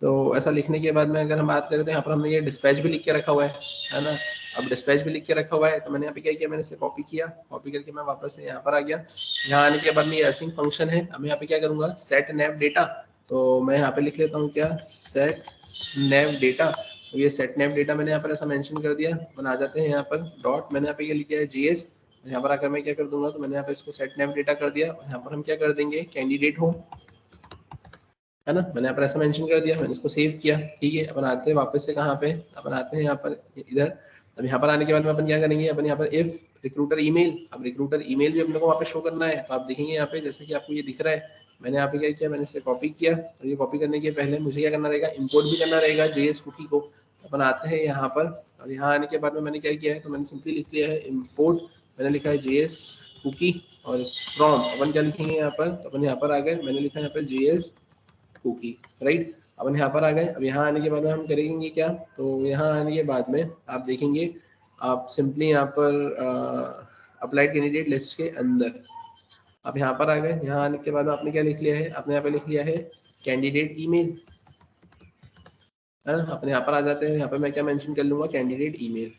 तो ऐसा लिखने के बाद में अगर हम बात करें, तो यहाँ पर हमने ये डिस्पैच भी लिख के रखा हुआ है ना। अब डिस्पैच भी लिख के रखा हुआ है, तो मैंने यहाँ पे क्या किया, मैंने इसे कॉपी किया, कॉपी करके मैं वापस से यहाँ पर आ गया। यहाँ आने के बाद में ये असिंक फंक्शन है, अब मैं यहाँ पे क्या करूँगा, सेट नैप डेटा। तो मैं यहाँ पे लिख लेता हूँ क्या, सेट नैप डेटा। तो ये सेट नैप डेटा मैंने यहाँ पर ऐसा मेंशन कर दिया। बना जाते हैं यहाँ पर डॉट, मैंने यहाँ पे ये लिखा है JS। यहाँ पर आकर मैं क्या कर दूंगा, तो मैंने यहाँ पे इसको सेट नैप डेटा कर दिया, और यहाँ पर हम क्या कर देंगे, कैंडिडेट होम, है ना, मैंने यहाँ पर ऐसा मेंशन कर दिया, मैंने इसको सेव किया, ठीक है। अपन आते हैं वापस से कहाँ पे, अपन आते हैं यहाँ पर इधर। अब यहाँ पर आने के बाद में अपन क्या करेंगे, अपन यहाँ पर इफ रिक्रूटर ईमेल, अब रिक्रूटर ईमेल भी अपने को वहाँ पे शो करना है। तो आप देखेंगे यहाँ पे, जैसे कि आपको ये दिख रहा है, मैंने यहाँ पे क्या किया, मैंने इसे कॉपी किया, और ये कॉपी करने के पहले मुझे क्या करना रहेगा, इम्पोर्ट भी करना रहेगा JS कुकी को। अपन आते हैं यहाँ पर, और यहाँ आने के बाद में मैंने क्या किया है, तो मैंने सिंपली लिख लिया है इम्पोर्ट, मैंने लिखा है JS कुकी, और फ्रॉम अपन क्या लिखेंगे यहाँ पर, तो अपन यहाँ पर आ गए, मैंने लिखा है यहाँ पर JS कुकी, राइट। अब यहाँ पर आ गए। अब यहाँ आने के बाद में हम करेंगे क्या, तो यहाँ आने के बाद में आप देखेंगे, आप सिंपली यहाँ पर अप्लाइड कैंडिडेट लिस्ट के अंदर। आप यहाँ पर आ गए, यहाँ आने के बाद आपने क्या लिख लिया है, आपने यहाँ पे लिख लिया है कैंडिडेट ईमेल, है ना। अपने यहाँ पर आ जाते हैं, यहाँ पे मैं क्या मेंशन कर लूंगा, कैंडिडेट ईमेल।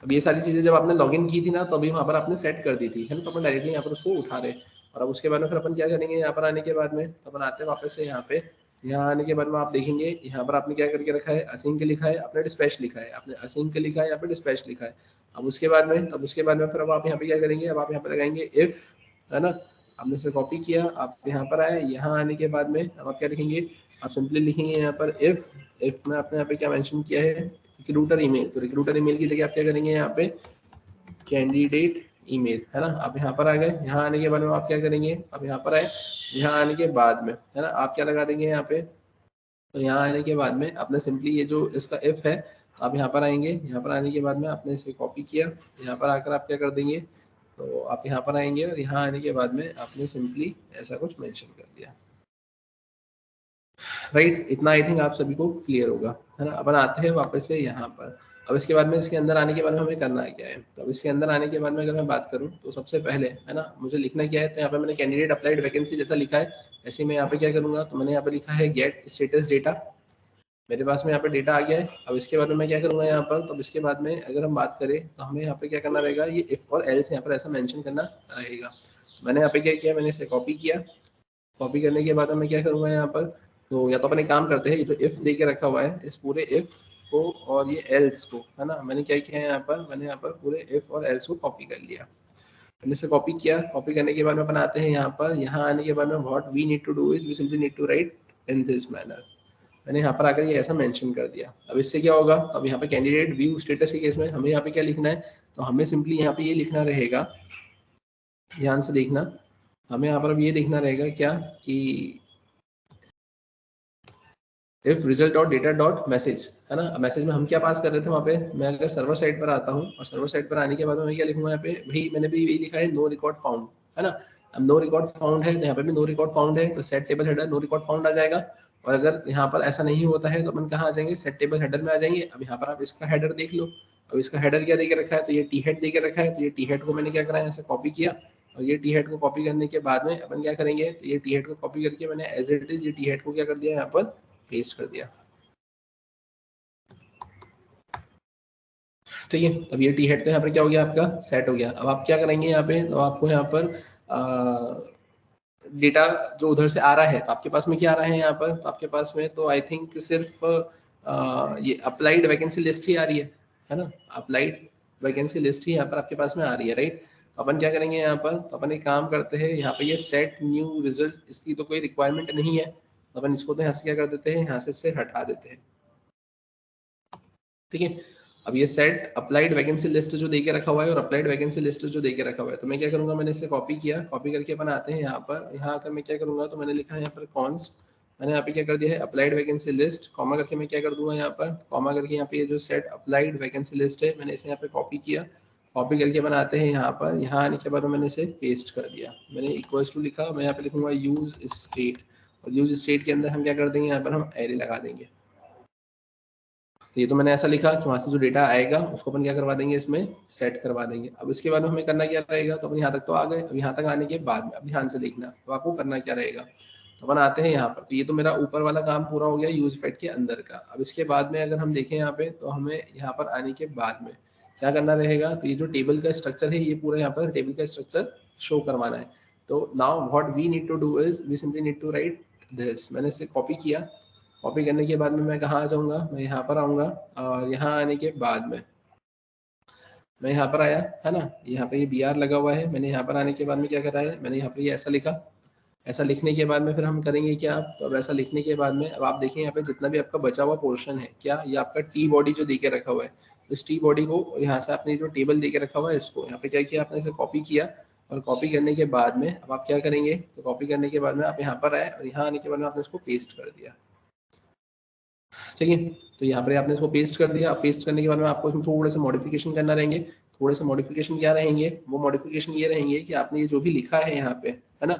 अब ये सारी चीजें जब आपने लॉगिन की थी ना, तो अभी वहाँ पर आपने सेट कर दी थी, है ना, तो अपन डायरेक्टली यहाँ पर उसको उठा रहे। और अब उसके बाद में फिर अपन क्या करेंगे, यहाँ पर आने के बाद में तो अपन आते हैं वापस से यहाँ पे। यहाँ आने के बाद में आप देखेंगे यहाँ पर आपने क्या करके रखा है, असिंक लिखा है, आपने डिस्पैच लिखा है, आपने असिंक लिखा है, यहाँ पे डिस्पैच लिखा है। अब उसके बाद में फिर अब आप यहाँ पे क्या करेंगे, अब आप यहाँ पे लगाएंगे इफ, है ना। आपने इसे कॉपी किया, आप यहाँ पर आए, यहाँ आने के बाद में अब आप क्या लिखेंगे, आप सिंपली लिखेंगे यहाँ पर इफ में आपने यहाँ पे क्या मेंशन किया है, रिक्रूटर ईमेल। तो रिक्रूटर ईमेल की जगह आप क्या करेंगे, यहाँ पे कैंडिडेट ईमेल, है ना। आप यहाँ पर आ गए, यहाँ आने के बाद में आप क्या करेंगे, आप यहाँ पर आए, यहाँ आने के बाद में, है ना, आप क्या लगा देंगे यहाँ पे। तो यहाँ आने के बाद में आपने सिंपली ये जो इसका इफ है, आप यहाँ पर आएंगे, यहाँ पर आने के बाद में आपने इसे कॉपी किया, यहाँ पर आकर आप क्या कर देंगे, तो आप यहाँ पर आएंगे और यहाँ आने के बाद में आपने सिंपली ऐसा कुछ मेंशन कर दिया, राइट। इतना आई थिंक आप सभी को क्लियर होगा, है ना। अपन आते हैं वापस से यहाँ पर। अब इसके बाद में इसके अंदर आने के बाद में हमें करना क्या है, तो अब इसके अंदर आने के बाद में अगर मैं बात करूँ तो सबसे पहले, है ना, मुझे लिखना क्या है, तो यहाँ पे मैंने कैंडिडेट अप्लाइड वैकेंसी जैसा लिखा है, ऐसे ही मैं यहाँ पे क्या करूँगा, तो मैंने यहाँ पे लिखा है गेट स्टेटस डेटा। मेरे पास में यहाँ पे डेटा आ गया है। अब इसके बाद में मैं क्या करूँगा यहाँ पर, तो इसके बाद में अगर हम बात करें तो हमें यहाँ पे क्या करना रहेगा, ये इफ और एल्स यहाँ पर ऐसा मेंशन करना रहेगा। मैंने यहाँ पे क्या किया, मैंने इसे कॉपी किया, कॉपी करने के बाद मैं क्या करूँगा यहाँ पर, तो या तो अपन एक काम करते हैं, ये जो इफ दे के रखा हुआ है, इस पूरे इफ को और ये एल्स को, है ना, मैंने क्या किया है यहाँ पर, मैंने यहाँ पर पूरे इफ और एल्स को कॉपी कर लिया। मैंने इसे कॉपी किया, कॉपी करने के बाद में अपन आते हैं यहाँ पर, यहाँ आने के बाद में what we need to do is we simply need to write in this manner. मैंने यहाँ पर आकर ये ऐसा मेंशन कर दिया। अब इससे क्या होगा, अब यहाँ पे कैंडिडेट व्यू स्टेटस के केस में हमें यहाँ पे क्या लिखना है, तो हमें सिंपली यहाँ पे ये लिखना रहेगा, ध्यान से देखना, हमें यहाँ पर अब ये देखना रहेगा क्या कि if result dot data dot message, है ना। मैसेज में हम क्या पास कर रहे थे वहाँ पे, मैं अगर सर्वर साइड पर आता हूँ और सर्वर साइड पर आने के बाद मैं क्या लिखूंगा यहाँ पे, भाई मैंने भी यही लिखा है नो रिकॉर्ड फाउंड, है ना। अब नो रिकॉर्ड फाउंड है तो यहाँ पे भी नो रिकॉर्ड फाउंड है, तो set table header no record found आ जाएगा। और अगर यहाँ पर ऐसा नहीं होता है तो अपन कहाँ आ जाएंगे, सेट टेबल हेडर में आ जाएंगे। अब यहाँ पर आप इसका हेडर देख लो, अब इसका हेडर क्या दे के रखा है, तो ये टी हेड दे के रखा है। तो ये टी हेड को मैंने क्या करा है, ऐसे कॉपी किया, और ये टी हेड को कॉपी करने के बाद में अपन क्या करेंगे, तो ये टी हेड को कॉपी करके मैंने एज इट इज ये टी हेड को क्या कर दिया, यहाँ पर पेस्ट कर दिया, ठीक है। अब ये टी हेड तो यहाँ पर क्या हो गया, आपका सेट हो गया। अब आप क्या करेंगे यहाँ पे, तो आपको यहाँ पर डेटा जो उधर से आ रहा है, तो आपके पास में क्या आ रहा है यहाँ पर, तो आपके पास में तो आई थिंक सिर्फ ये अप्लाइड वैकेंसी लिस्ट ही आ रही है ना। अप्लाइड वैकेंसी लिस्ट ही यहाँ पर आपके पास में आ रही है, राइट। तो अपन क्या करेंगे यहाँ पर, तो अपन एक काम करते हैं, यहाँ पे ये सेट न्यू रिजल्ट, इसकी तो कोई रिक्वायरमेंट नहीं है, तो अपन इसको तो यहाँ से क्या कर देते हैं, यहाँ से हटा देते हैं, ठीक है। अब ये सेट अप्लाइड वैकेंसी लिस्ट जो देके रखा हुआ है और अप्लाइड वैकेंसी लिस्ट जो देके रखा हुआ है, तो मैं क्या करूंगा, मैंने इसे कॉपी किया, कॉपी करके अपन आते हैं यहाँ पर, यहाँ आकर मैं क्या करूंगा, तो मैंने लिखा है यहाँ पर कॉन्स्ट, मैंने यहाँ पे क्या कर दिया है अप्लाइड वैकेंसी लिस्ट, कॉमा करके मैं क्या कर दूंगा यहाँ पर, कॉमा करके यहाँ पे ये जो सेट अप्लाइड वैकेंसी लिस्ट है, मैंने इसे यहाँ पे कॉपी किया, कॉपी करके बनाते हैं यहाँ पर, यहाँ आने के बाद मैंने इसे पेस्ट कर दिया, मैंने इक्वल्स टू लिखा, मैं यहाँ पे लिखूंगा यूज स्टेट, और यूज स्टेट के अंदर हम क्या कर देंगे, यहाँ पर हम एरे लगा देंगे। तो ये तो मैंने ऐसा लिखा कि वहाँ से जो डेटा आएगा उसको अपन क्या करवा देंगे, इसमें सेट करवा देंगे। अब इसके बाद में हमें करना क्या रहेगा, तो अपन यहाँ तक तो आ गए। अब यहाँ तक आने के बाद में अब ध्यान से देखना, तो आपको करना क्या रहेगा, तो अपन आते हैं यहाँ पर, तो ये तो मेरा ऊपर वाला काम पूरा हो गया यूज फैक्ट के अंदर का। अब इसके बाद में अगर हम देखें यहाँ पे, तो हमें यहाँ पर आने के बाद में क्या करना रहेगा, तो ये जो टेबल का स्ट्रक्चर है, ये पूरा यहाँ पर टेबल का स्ट्रक्चर शो करवाना है। तो now what we need to do is we simply need to write this. मैंने इसे कॉपी किया, कॉपी करने के बाद में मैं कहाँ आ जाऊँगा, मैं यहाँ पर आऊँगा, और यहाँ आने के बाद में मैं यहाँ पर आया, है ना, यहाँ पे ये बी आर लगा हुआ है, मैंने यहाँ पर आने के बाद में क्या करा है, मैंने यहाँ पर ये ऐसा लिखा। ऐसा लिखने के बाद में फिर हम करेंगे क्या, तो अब ऐसा लिखने के बाद में अब आप देखें यहाँ पे जितना भी आपका बचा हुआ पोर्शन है, क्या ये आपका टी बॉडी जो दे के रखा हुआ है, इस टी बॉडी को यहाँ से आपने जो टेबल दे के रखा हुआ है, इसको यहाँ पे क्या किया, आपने इसे कॉपी किया, और कॉपी करने के बाद में अब आप क्या करेंगे, तो कॉपी करने के बाद में आप यहाँ पर आए, और यहाँ आने के बाद में आपने इसको पेस्ट कर दिया, ठीक है। तो यहाँ पर आपने इसको पेस्ट कर दिया। पेस्ट करने के बाद में आपको इसमें थोड़े से मॉडिफिकेशन करना रहेंगे। थोड़े से मॉडिफिकेशन क्या रहेंगे, वो मॉडिफिकेशन ये रहेंगे कि आपने ये जो भी लिखा है यहाँ पे, है ना,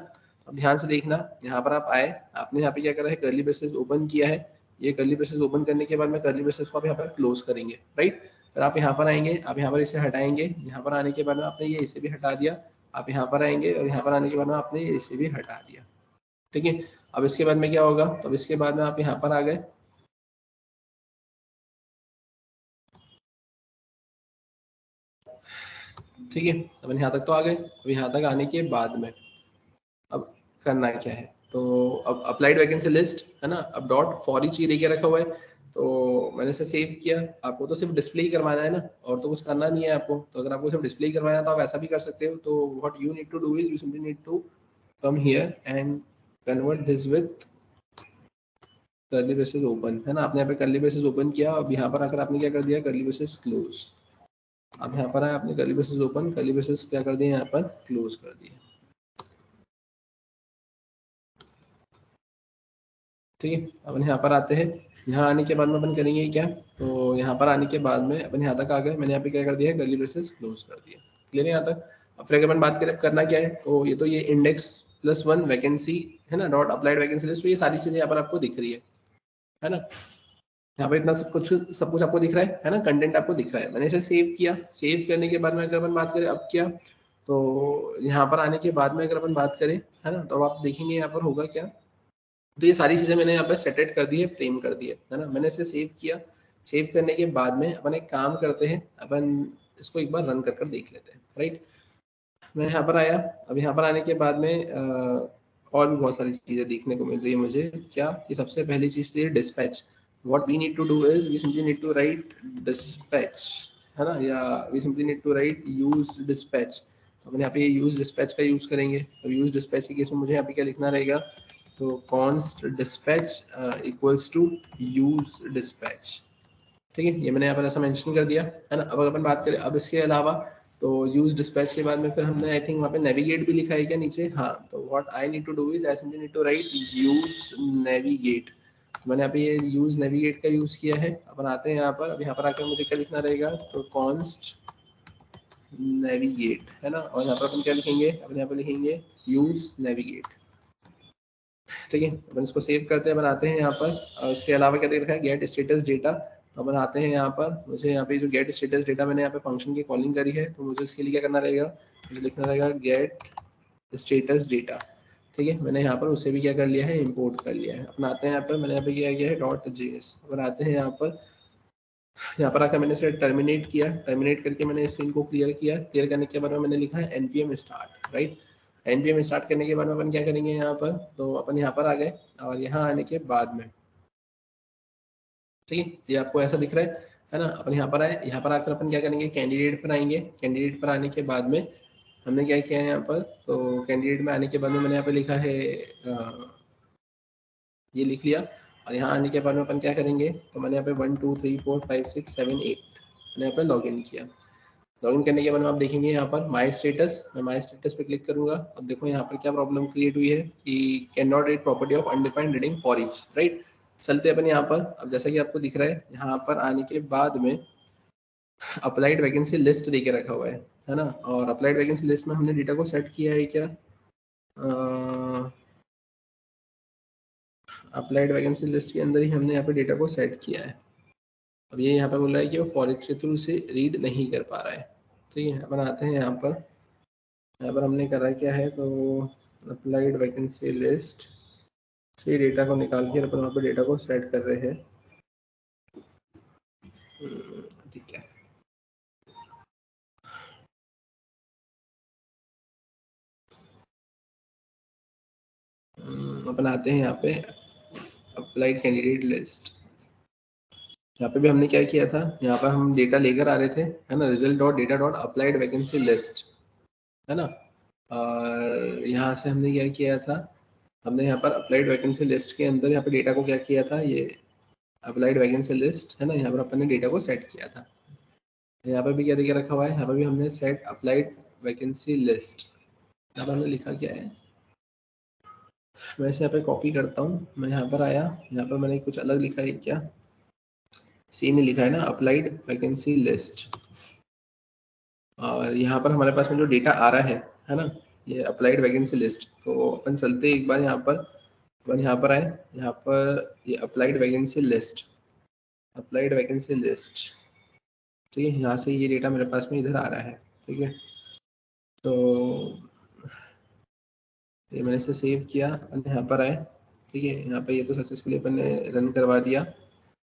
अब ध्यान से देखना, यहाँ पर आप आए, आपने यहाँ पे क्या करा है, कर्ली ब्रेसेस ओपन किया है। ये कर्ली ब्रेसेस ओपन करने के बाद में कर्ली ब्रेसेस को आप यहाँ पर क्लोज करेंगे, राइट। फिर आप यहाँ पर आएंगे, आप यहाँ पर इसे हटाएंगे, यहाँ पर आने के बाद में आपने ये इसे भी हटा दिया, आप यहाँ पर आएंगे और यहाँ पर आने के बाद में आपने ये इसे भी हटा दिया, ठीक है। अब इसके बाद में क्या होगा, तो अब इसके बाद में आप यहाँ पर आ गए, ठीक है। अब यहाँ तक तो आ गए। अब यहाँ तक आने के बाद में अब करना क्या है, तो अब अप्लाइड वैकेंसी लिस्ट है ना, अब डॉट फॉर ईच लेके रखा हुआ है, तो मैंने इसे सेव किया। आपको तो सिर्फ डिस्प्ले ही करवाना है ना, और तो कुछ करना नहीं है आपको। तो अगर आपको सिर्फ डिस्प्ले ही करवाना है तो आप ऐसा भी कर सकते हो। तो what you need to do is you simply need to come here and convert this with curly braces open, है ना। आपने यहाँ पे कर्ली ब्रेसेस ओपन किया, अब यहाँ पर आकर आपने क्या कर दिया, कर्ली ब्रेसेस क्लोज। अब यहाँ पर आए, आपने curly braces open, curly braces क्या कर दिए, यहाँ पर क्लोज कर दिए, ठीक है। अपन यहाँ पर आते हैं, यहाँ आने के बाद में अपन करेंगे क्या, तो यहाँ पर आने के बाद में अपन यहाँ तक आ गए, मैंने यहाँ पे क्या कर दिया है, कर्ली ब्रेसेस क्लोज कर दिया, क्लियर है यहाँ तक। अब फिर अगर अपन बात करें करना क्या है, तो ये इंडेक्स +1 वैकेंसी है ना, डॉट अप्लाइड वैकेंसी लिस्ट, तो ये सारी चीजें यहाँ पर आपको दिख रही है ना। यहाँ पे इतना सब कुछ आपको दिख रहा है ना, कंटेंट आपको दिख रहा है। मैंने इसे सेव किया, सेव करने के बाद में अगर अपन बात करें अब क्या, तो यहाँ पर आने के बाद में अगर अपन बात करें, है ना, तो आप देखेंगे यहाँ पर होगा क्या, तो ये सारी चीजें मैंने यहाँ पर सेटेड कर दी है, फ्रेम कर दी है ना। मैंने इसे सेव किया, सेव करने के बाद में अपन एक काम करते हैं, अपन इसको एक बार रन कर देख लेते हैं, राइट। मैं यहाँ पर आया, अब यहाँ पर आने के बाद में और भी बहुत सारी चीजें देखने को मिल रही है मुझे, क्या कि सबसे पहली चीज तो ये dispatch. What we need to do is we simply need to write dispatch, है ना, या we simply need to write use dispatch. तो अपन यहाँ पे यूज डिस्पैच का यूज करेंगे। तो यूज डिस्पैच के केस में मुझे यहाँ पे क्या लिखना रहेगा, तो const dispatch equals to use dispatch, ठीक है। ये मैंने यहाँ पर ऐसा मेंशन कर दिया, है ना। अब अगर अपन बात करें अब इसके अलावा, तो यूज डिस्पैच के बाद में फिर हमने आई थिंक वहाँ पे नेविगेट भी लिखा है क्या नीचे, हाँ। तो what I need to do is I simply need to write use navigate. मैंने यहाँ पे ये यूज नेविगेट का यूज किया है। अपन आते हैं यहाँ पर, अब यहाँ पर आकर मुझे क्या लिखना रहेगा, तो कॉन्स्ट नेविगेट, है ना, और यहाँ पर अपन क्या लिखेंगे, अपन यहाँ पर लिखेंगे यूज नेविगेट, ठीक है। अपन इसको सेव करते हैं, बनाते हैं यहाँ पर। और इसके अलावा क्या दे रखा है, गेट स्टेटस डेटा। तो अपन आते हैं यहाँ पर, मुझे यहाँ पे जो गेट स्टेटस डेटा मैंने यहाँ पे फंक्शन की कॉलिंग करी है, तो मुझे इसके लिए क्या करना रहेगा, मुझे लिखना रहेगा गेट स्टेटस डेटा, ठीक है। मैंने यहाँ पर उसे भी क्या कर लिया है, इम्पोर्ट कर लिया है। अपन आते हैं यहाँ पर, मैंने यहाँ पे क्या किया है .js। अपन आते हैं यहाँ पर, यहाँ पर आकर मैंने इसे टर्मिनेट किया, टर्मिनेट करके मैंने इस फील्ड को क्लियर किया। क्लियर करने के बाद में मैंने लिखा है npm start, right. npm start करने के बाद में अपन क्या करेंगे यहाँ पर, तो अपन यहाँ पर आ गए, और यहाँ आने के बाद में, ठीक है, ये आपको ऐसा दिख रहा है ना। अपन यहाँ पर आए, यहाँ पर आकर अपन क्या करेंगे, कैंडिडेट पर आएंगे। कैंडिडेट पर आने के बाद में हमने क्या किया है यहाँ पर, तो कैंडिडेट में आने के बाद में मैंने यहाँ पे लिखा है ये लिख लिया। और यहाँ आने के बाद में अपन क्या करेंगे, तो मैंने यहाँ पे 1 2 3 4 5 6 7 8 मैंने यहाँ पे लॉग इन किया। लॉगिन करने के बाद में आप देखेंगे यहाँ पर माई स्टेटस, मैं माई स्टेटस पे क्लिक करूंगा। अब देखो यहाँ पर क्या प्रॉब्लम क्रिएट हुई है कि can not read property of undefined reading for each, right. चलते अपन यहाँ पर, अब जैसा कि आपको दिख रहा है यहाँ पर आने के बाद में अप्लाइड वैकेंसी लिस्ट देके रखा हुआ है ना। और अप्लाइड वैकेंसी लिस्ट में हमने डेटा को सेट किया है क्या, अप्लाइड वैकेंसी लिस्ट के अंदर ही हमने यहाँ पे डेटा को सेट किया है। अब ये यहाँ पे बोल रहा है कि वो फॉर ईच के थ्रू से रीड नहीं कर पा रहा है, ठीक है। अपन आते हैं यहाँ पर, यहाँ पर हमने करा क्या है, तो अप्लाइड वैकेंसी लिस्ट से डेटा को निकाल के अपन वहाँ पे डेटा को सेट कर रहे हैं, ठीक है। अपन आते हैं यहाँ पे अप्लाइड कैंडिडेट लिस्ट। यहाँ पे भी हमने क्या किया था, यहाँ पर हम डेटा लेकर आ रहे थे, है ना, result dot data dot applied vacancy list, है ना। और यहाँ से हमने क्या किया था, हमने यहाँ पर अप्लाइड वैकेंसी लिस्ट के अंदर यहाँ पे डेटा को क्या किया था, ये अप्लाइड वैकेंसी लिस्ट, है ना, यहाँ पर अपन ने डेटा को सेट किया था। यहाँ पर भी क्या देखे रखा हुआ है, यहाँ पर भी हमने सेट अप्लाइड वैकेंसी लिस्ट, यहाँ पर हमने लिखा क्या है, मैं इसे यहाँ पे कॉपी करता हूँ। मैं यहाँ पर आया, यहाँ पर मैंने कुछ अलग लिखा है क्या, सेम ही लिखा है ना, अप्लाइड वैकेंसी लिस्ट। और यहाँ पर हमारे पास में जो डेटा आ रहा है ना, ये अप्लाइड वैकेंसी लिस्ट। तो अपन चलते एक बार यहाँ पर, अपन यहाँ पर आए, यहाँ पर ये applied vacancy list, applied vacancy list, ठीक है, यहाँ से ये डेटा मेरे पास में इधर आ रहा है। ठीक है, तो ये मैंने इसे सेव किया और यहाँ पर आए। ठीक है, यहाँ पे ये तो सक्सेसफुली अपन ने रन करवा दिया।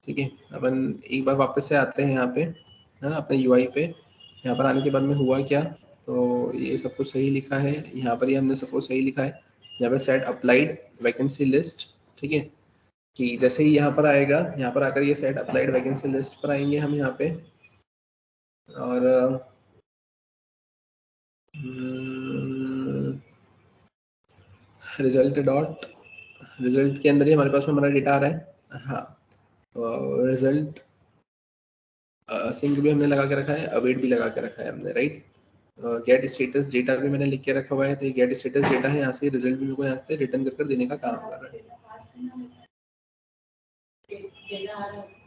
ठीक है, अपन एक बार वापस से आते हैं यहाँ पे, है ना, अपने यूआई पे। यहाँ पर आने के बाद में हुआ क्या, तो ये सब कुछ सही लिखा है, यहाँ पर ये हमने सब कुछ सही लिखा है। यहाँ पे सेट अप्लाइड वैकेंसी लिस्ट। ठीक है, कि जैसे ही यहाँ पर आएगा, यहाँ पर आकर ये सेट अप्लाइड वैकेंसी लिस्ट पर आएंगे हम यहाँ पे, और रिजल्ट डॉट, रिजल्ट के अंदर ही हमारे पास में हमारा डेटा आ रहा है। हाँ, रिजल्ट सिंक भी हमने लगा के रखा है, अवेट भी लगा के रखा है हमने, राइट। गेट स्टेटस डेटा भी मैंने लिख के रखा हुआ है, तो ये गेट स्टेटस डेटा है, यहाँ से रिजल्ट भी मेरे को यहाँ पे रिटर्न कर देने का काम कर रहा है।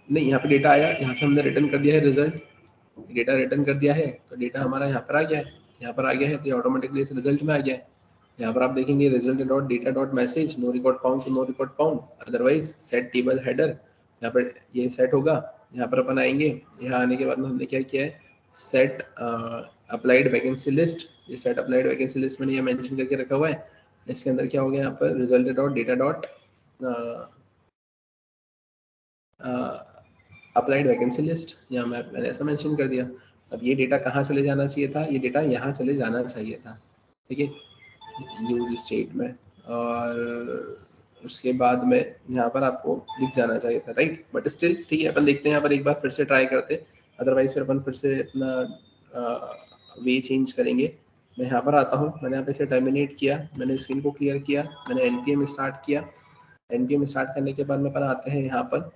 नहीं, यहाँ पे डेटा आया, यहाँ से हमने रिटर्न कर दिया है रिजल्ट, डेटा रिटर्न कर दिया है, तो डेटा हमारा यहाँ पर आ गया है, यहाँ पर आ गया है, तो ये ऑटोमेटिकली इस रिजल्ट में आ गया है। यहाँ पर आप देखेंगे result dot data dot message, no record found, तो no record found, otherwise set table header, यहाँ पर ये सेट होगा। यहाँ पर अपन आएंगे, यहाँ आने के बाद में हमने क्या किया है, सेट अप्लाइड वैकेंसी लिस्ट, ये सेट अप्लाइड वैकेंसी लिस्ट मैंने ये मेंशन करके रखा हुआ है। इसके अंदर क्या हो गया, यहाँ पर result dot data dot applied vacancy list, यहाँ मैंने ऐसा मेंशन कर दिया। अब ये डेटा कहाँ चले जाना चाहिए था, ये डेटा यहाँ चले जाना चाहिए था। ठीक है, यूज स्टेट में, और उसके बाद में यहाँ पर आपको दिख जाना चाहिए था, राइट। बट स्टिल ठीक है, अपन देखते हैं, यहाँ पर एक बार फिर से ट्राई करते, अदरवाइज फिर अपन फिर से अपना वे चेंज करेंगे। मैं यहाँ पर आता हूँ, मैंने यहाँ पे से टर्मिनेट किया, मैंने स्क्रीन को क्लियर किया, मैंने एनपीएम स्टार्ट किया। एनपीएम स्टार्ट करने के बाद में अपन आते हैं यहाँ पर,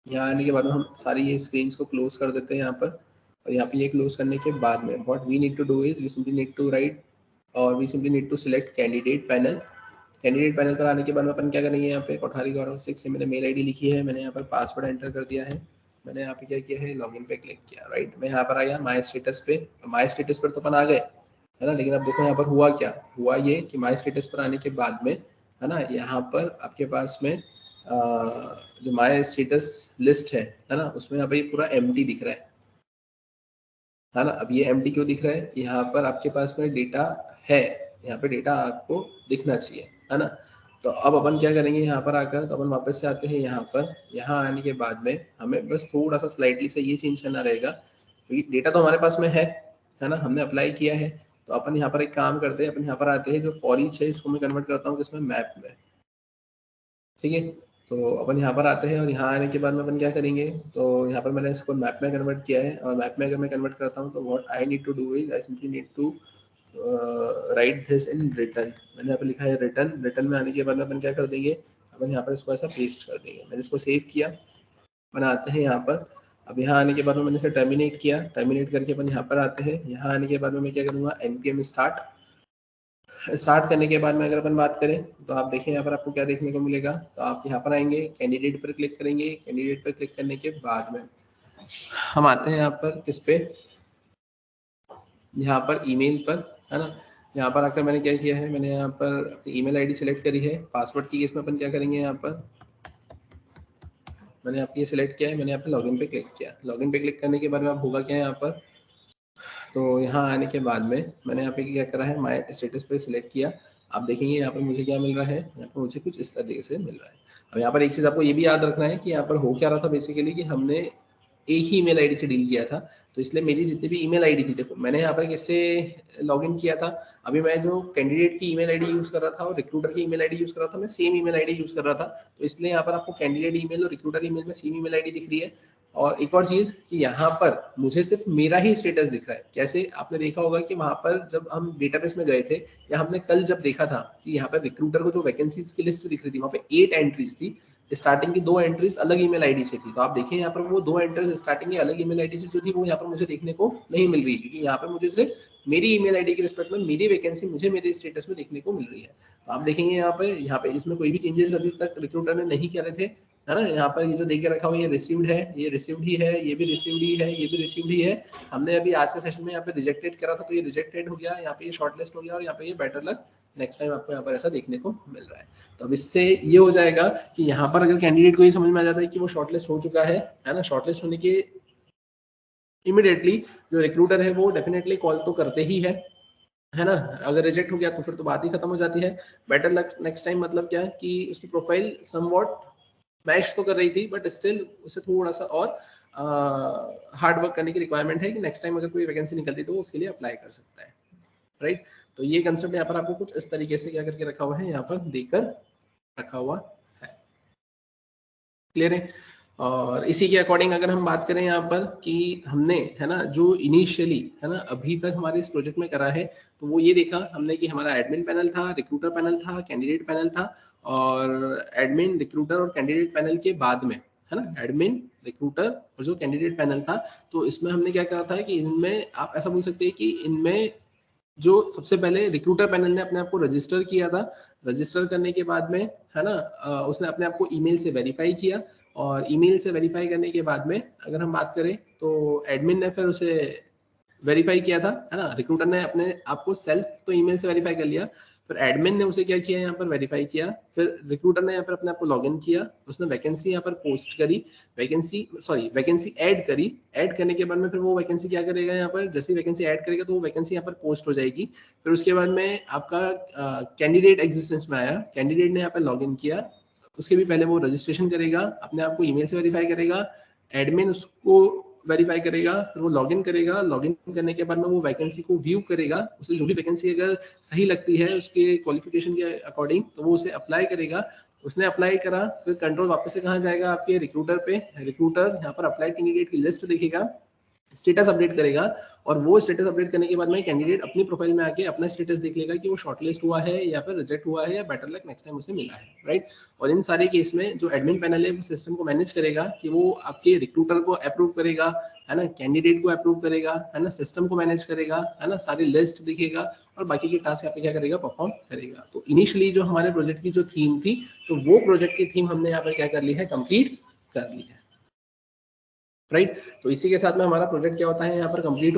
यहाँ आने के बाद में हम सारी ये स्क्रीन्स को क्लोज कर देते हैं यहाँ पर। और यहाँ पे ये क्लोज करने के बाद में what we need to do is we simply need to write, और we simply need to select candidate panel. Candidate panel पर आने के बाद में अपन क्या करेंगे, यहाँ पे कोठारी गौरव 6 से मैंने मेल आईडी लिखी है, मैंने यहाँ पर पासवर्ड एंटर कर दिया है, मैंने यहाँ पे क्या किया है, लॉगिन पे क्लिक किया, राइट। मैं यहाँ पर आया माई स्टेटस पे, माई स्टेटस पर तो अपन आ गए, है ना, लेकिन अब देखो यहाँ पर हुआ क्या, हुआ ये कि माई स्टेटस पर आने के बाद में, है ना, यहाँ पर आपके पास में जो माई स्टेटस लिस्ट है ना, उसमें यहाँ पे ये पूरा एम्प्टी दिख रहा है ना। अब ये एम्प्टी क्यों दिख रहा है, यहाँ पर आपके पास में डेटा है, यहाँ पे डेटा आपको दिखना चाहिए, है ना। तो अब अपन क्या करेंगे, यहाँ पर आकर तो अपन वापस से आते हैं यहाँ पर, यहाँ आने के बाद में हमें बस थोड़ा सा स्लाइटली से ये चेंज करना रहेगा, क्योंकि डेटा तो हमारे पास में है ना, हमने अप्लाई किया है। तो अपन यहाँ पर एक काम करते हैं, अपन यहाँ पर आते हैं, जो फॉर ईच है इसको मैं कन्वर्ट करता हूँ किसमें, मैप में। ठीक है, तो अपन यहाँ पर आते हैं, और यहाँ आने के बाद में अपन क्या करेंगे, तो यहाँ पर मैंने इसको मैप में कन्वर्ट किया है, और मैप में अगर मैं कन्वर्ट करता हूँ तो what I need to do is I simply need to write this in return. मैंने यहाँ पर लिखा है रिटर्न, रिटर्न में आने के बाद में अपन क्या कर देंगे, अपन यहाँ पर इसको ऐसा पेस्ट कर देंगे। मैंने इसको सेव किया, अपन आते हैं यहाँ पर, अब यहाँ आने के बाद में मैंने इसे टर्मिनेट किया, टर्मिनेट करके अपन यहाँ पर आते हैं, यहाँ आने के बाद में मैं क्या करूँगा, npm स्टार्ट करने के बाद में अगर अपन बात करें, तो आप देखें यहाँ पर आपको क्या देखने को मिलेगा, तो आप यहाँ पर आएंगे, कैंडिडेट पर क्लिक करेंगे, कैंडिडेट पर क्लिक करने के बाद में हम आते हैं यहाँ पर किस पे, यहाँ पर ईमेल पर, है ना। यहाँ पर आकर मैंने क्या किया है, मैंने यहाँ पर अपनी ईमेल आईडी सेलेक्ट करी है, पासवर्ड की केस में अपन क्या करेंगे, यहाँ पर मैंने आपकी ये सिलेक्ट किया है, मैंने यहाँ पे लॉगिन पे क्लिक किया, लॉगिन पे क्लिक करने के बाद में आप होगा क्या यहाँ पर, तो यहाँ आने के बाद में मैंने यहाँ पे क्या करा है, माय स्टेटस पे सिलेक्ट किया। आप देखेंगे यहाँ पर मुझे क्या मिल रहा है, यहाँ पर मुझे कुछ इस तरीके से मिल रहा है। अब यहाँ पर एक चीज़ आपको ये भी याद रखना है कि यहाँ पर हो क्या रहा था बेसिकली, कि हमने एक ही ईमेल आईडी से डील किया था, तो इसलिए मेरी जितनी भी ईमेल आईडी थी, देखो मैंने यहाँ पर किससे लॉगिन किया था, अभी मैं जो कैंडिडेट की ईमेल आईडी यूज कर रहा था और रिक्रूटर की ईमेल आईडी यूज कर रहा था, मैं सेम ईमेल आईडी यूज कर रहा था, तो इसलिए यहाँ पर आपको कैंडिडेट ईमेल और रिक्रूटर ईमेल में सेम ईमेल आईडी दिख रही है। और एक और चीज कि यहाँ पर मुझे सिर्फ मेरा ही स्टेटस दिख रहा है, कैसे आपने देखा होगा कि वहां पर जब हम डेटाबेस में गए थे, या हमने कल जब देखा था कि यहाँ पर रिक्रूटर को जो वैकेंसीज की लिस्ट दिख रही थी, वहां पे 8 एंट्रीज थी, स्टार्टिंग की 2 एंट्रीज अलग ईमेल आईडी से थी, तो आप देखिए यहाँ पर वो 2 एंट्रीज स्टार्टिंग की अलग ईमेल आईडी से जो थी, वो यहाँ पर मुझे देखने को नहीं मिल रही, क्योंकि यहाँ पर मुझे सिर्फ मेरी ईमेल आईडी के रिस्पेक्ट में मेरी वैकेंसी मुझे मेरे स्टेटस में देखने को मिल रही है। तो आप देखेंगे यहाँ पे इसमें कोई भी चेंजेस अभी तक रिक्रूटर ने नहीं करे थे, है ना। यहाँ पर ये जो देख के रखा हुआ ये रिसीव्ड है, ये रिसीव्ड ही है, ये भी रिसीव्ड ही है, ये भी रिसीव्ड ही है। हमने अभी आज के सेशन में यहाँ पे रिजेक्टेड करा था, तो ये रिजेक्टेड हो गया, यहाँ पे ये शॉर्टलिस्ट हो गया, और यहाँ पे ये बेटर लक नेक्स्ट टाइम आपको यहाँ पर ऐसा देखने को मिल रहा है। तो अब इससे ये हो जाएगा कि यहाँ पर अगर कैंडिडेट को ये समझ में आ जाता है कि वो शॉर्टलिस्ट हो चुका है ना, शॉर्टलिस्ट होने के इमीडिएटली जो रिक्रूटर है वो डेफिनेटली कॉल तो करते ही है ना। अगर रिजेक्ट हो गया तो फिर तो बात ही खत्म हो जाती है। बेटर लक नेक्स्ट टाइम मतलब क्या है कि उसकी प्रोफाइल समवॉट मैच तो कर रही थी, बट स्टिल उसे थोड़ा सा और हार्ड वर्क करने की रिक्वायरमेंट है कि नेक्स्ट टाइम अगर कोई वैकेंसी निकलती तो उसके लिए अप्लाई कर सकता है, राइट। तो ये कंसेप्ट यहाँ पर आपको कुछ इस तरीके से क्या करके रखा हुआ है, यहाँ पर देकर रखा हुआ है। क्लियर है। और इसी के अकॉर्डिंग अगर हम बात करें यहाँ पर कि हमने है ना जो इनिशियली है ना अभी तक हमारे इस प्रोजेक्ट में करा है, तो वो ये देखा हमने कि हमारा एडमिन पैनल था, रिक्रूटर पैनल था, कैंडिडेट पैनल था। और एडमिन, रिक्रूटर और कैंडिडेट पैनल के बाद में है ना एडमिन, रिक्रूटर और जो कैंडिडेट पैनल था, तो इसमें हमने क्या करा था कि इनमें आप ऐसा बोल सकते हैं कि इनमें जो सबसे पहले रिक्रूटर पैनल ने अपने आप को रजिस्टर किया था। रजिस्टर करने के बाद में है ना उसने अपने आप को ईमेल से वेरीफाई किया। और ईमेल से वेरीफाई करने के बाद में अगर हम बात करें तो एडमिन ने फिर उसे वेरीफाई किया था, है ना। रिक्रूटर ने अपने आप को सेल्फ तो ईमेल से वेरीफाई कर लिया, फिर एडमिन ने उसे क्या किया, यहाँ पर वेरीफाई किया। फिर रिक्रूटर ने यहाँ पर अपने आप को लॉगिन किया, उसने वैकेंसी यहाँ पर पोस्ट करी, वैकेंसी ऐड करी। ऐड करने के बाद में फिर वो वैकेंसी क्या करेगा, यहाँ पर जैसे वैकेंसी ऐड करेगा तो वो वैकेंसी यहाँ पर पोस्ट हो जाएगी। फिर उसके बाद में आपका कैंडिडेट एग्जिस्टेंस में आया, कैंडिडेट ने यहाँ पर लॉग इन किया। उसके भी पहले वो रजिस्ट्रेशन करेगा, अपने आप को ईमेल से वेरीफाई करेगा, एडमिन उसको वेरीफाई करेगा, फिर वो लॉगिन करेगा। लॉगिन करने के बाद में वो वैकेंसी को व्यू करेगा, उसे जो भी वैकेंसी अगर सही लगती है उसके क्वालिफिकेशन के अकॉर्डिंग तो वो उसे अप्लाई करेगा। उसने अप्लाई करा, फिर कंट्रोल वापस से कहाँ जाएगा, आपके रिक्रूटर पे। रिक्रूटर यहाँ पर अप्लाई कैंडिडेट की लिस्ट देखेगा, स्टेटस अपडेट करेगा। और वो स्टेटस अपडेट करने के बाद में कैंडिडेट अपनी प्रोफाइल में आके अपना स्टेटस देख लेगा कि वो शॉर्टलिस्ट हुआ है या फिर रिजेक्ट हुआ है या बेटर लक नेक्स्ट टाइम उसे मिला है, राइट। और इन सारे केस में जो एडमिन पैनल है वो सिस्टम को मैनेज करेगा कि वो आपके रिक्रूटर को अप्रूव करेगा, है ना, कैंडिडेट को अप्रूव करेगा, है ना, सिस्टम को मैनेज करेगा, है ना, सारी लिस्ट दिखेगा और बाकी के टास्क यहाँ पे क्या करेगा, परफॉर्म करेगा। तो इनिशियली जो हमारे प्रोजेक्ट की जो थीम थी, तो वो प्रोजेक्ट की थीम हमने यहाँ पर क्या कर ली है, कंप्लीट कर ली है, राइट। तो इसी के साथ में हमारा प्रोजेक्ट क्या होता है, यहाँ पर कंप्लीट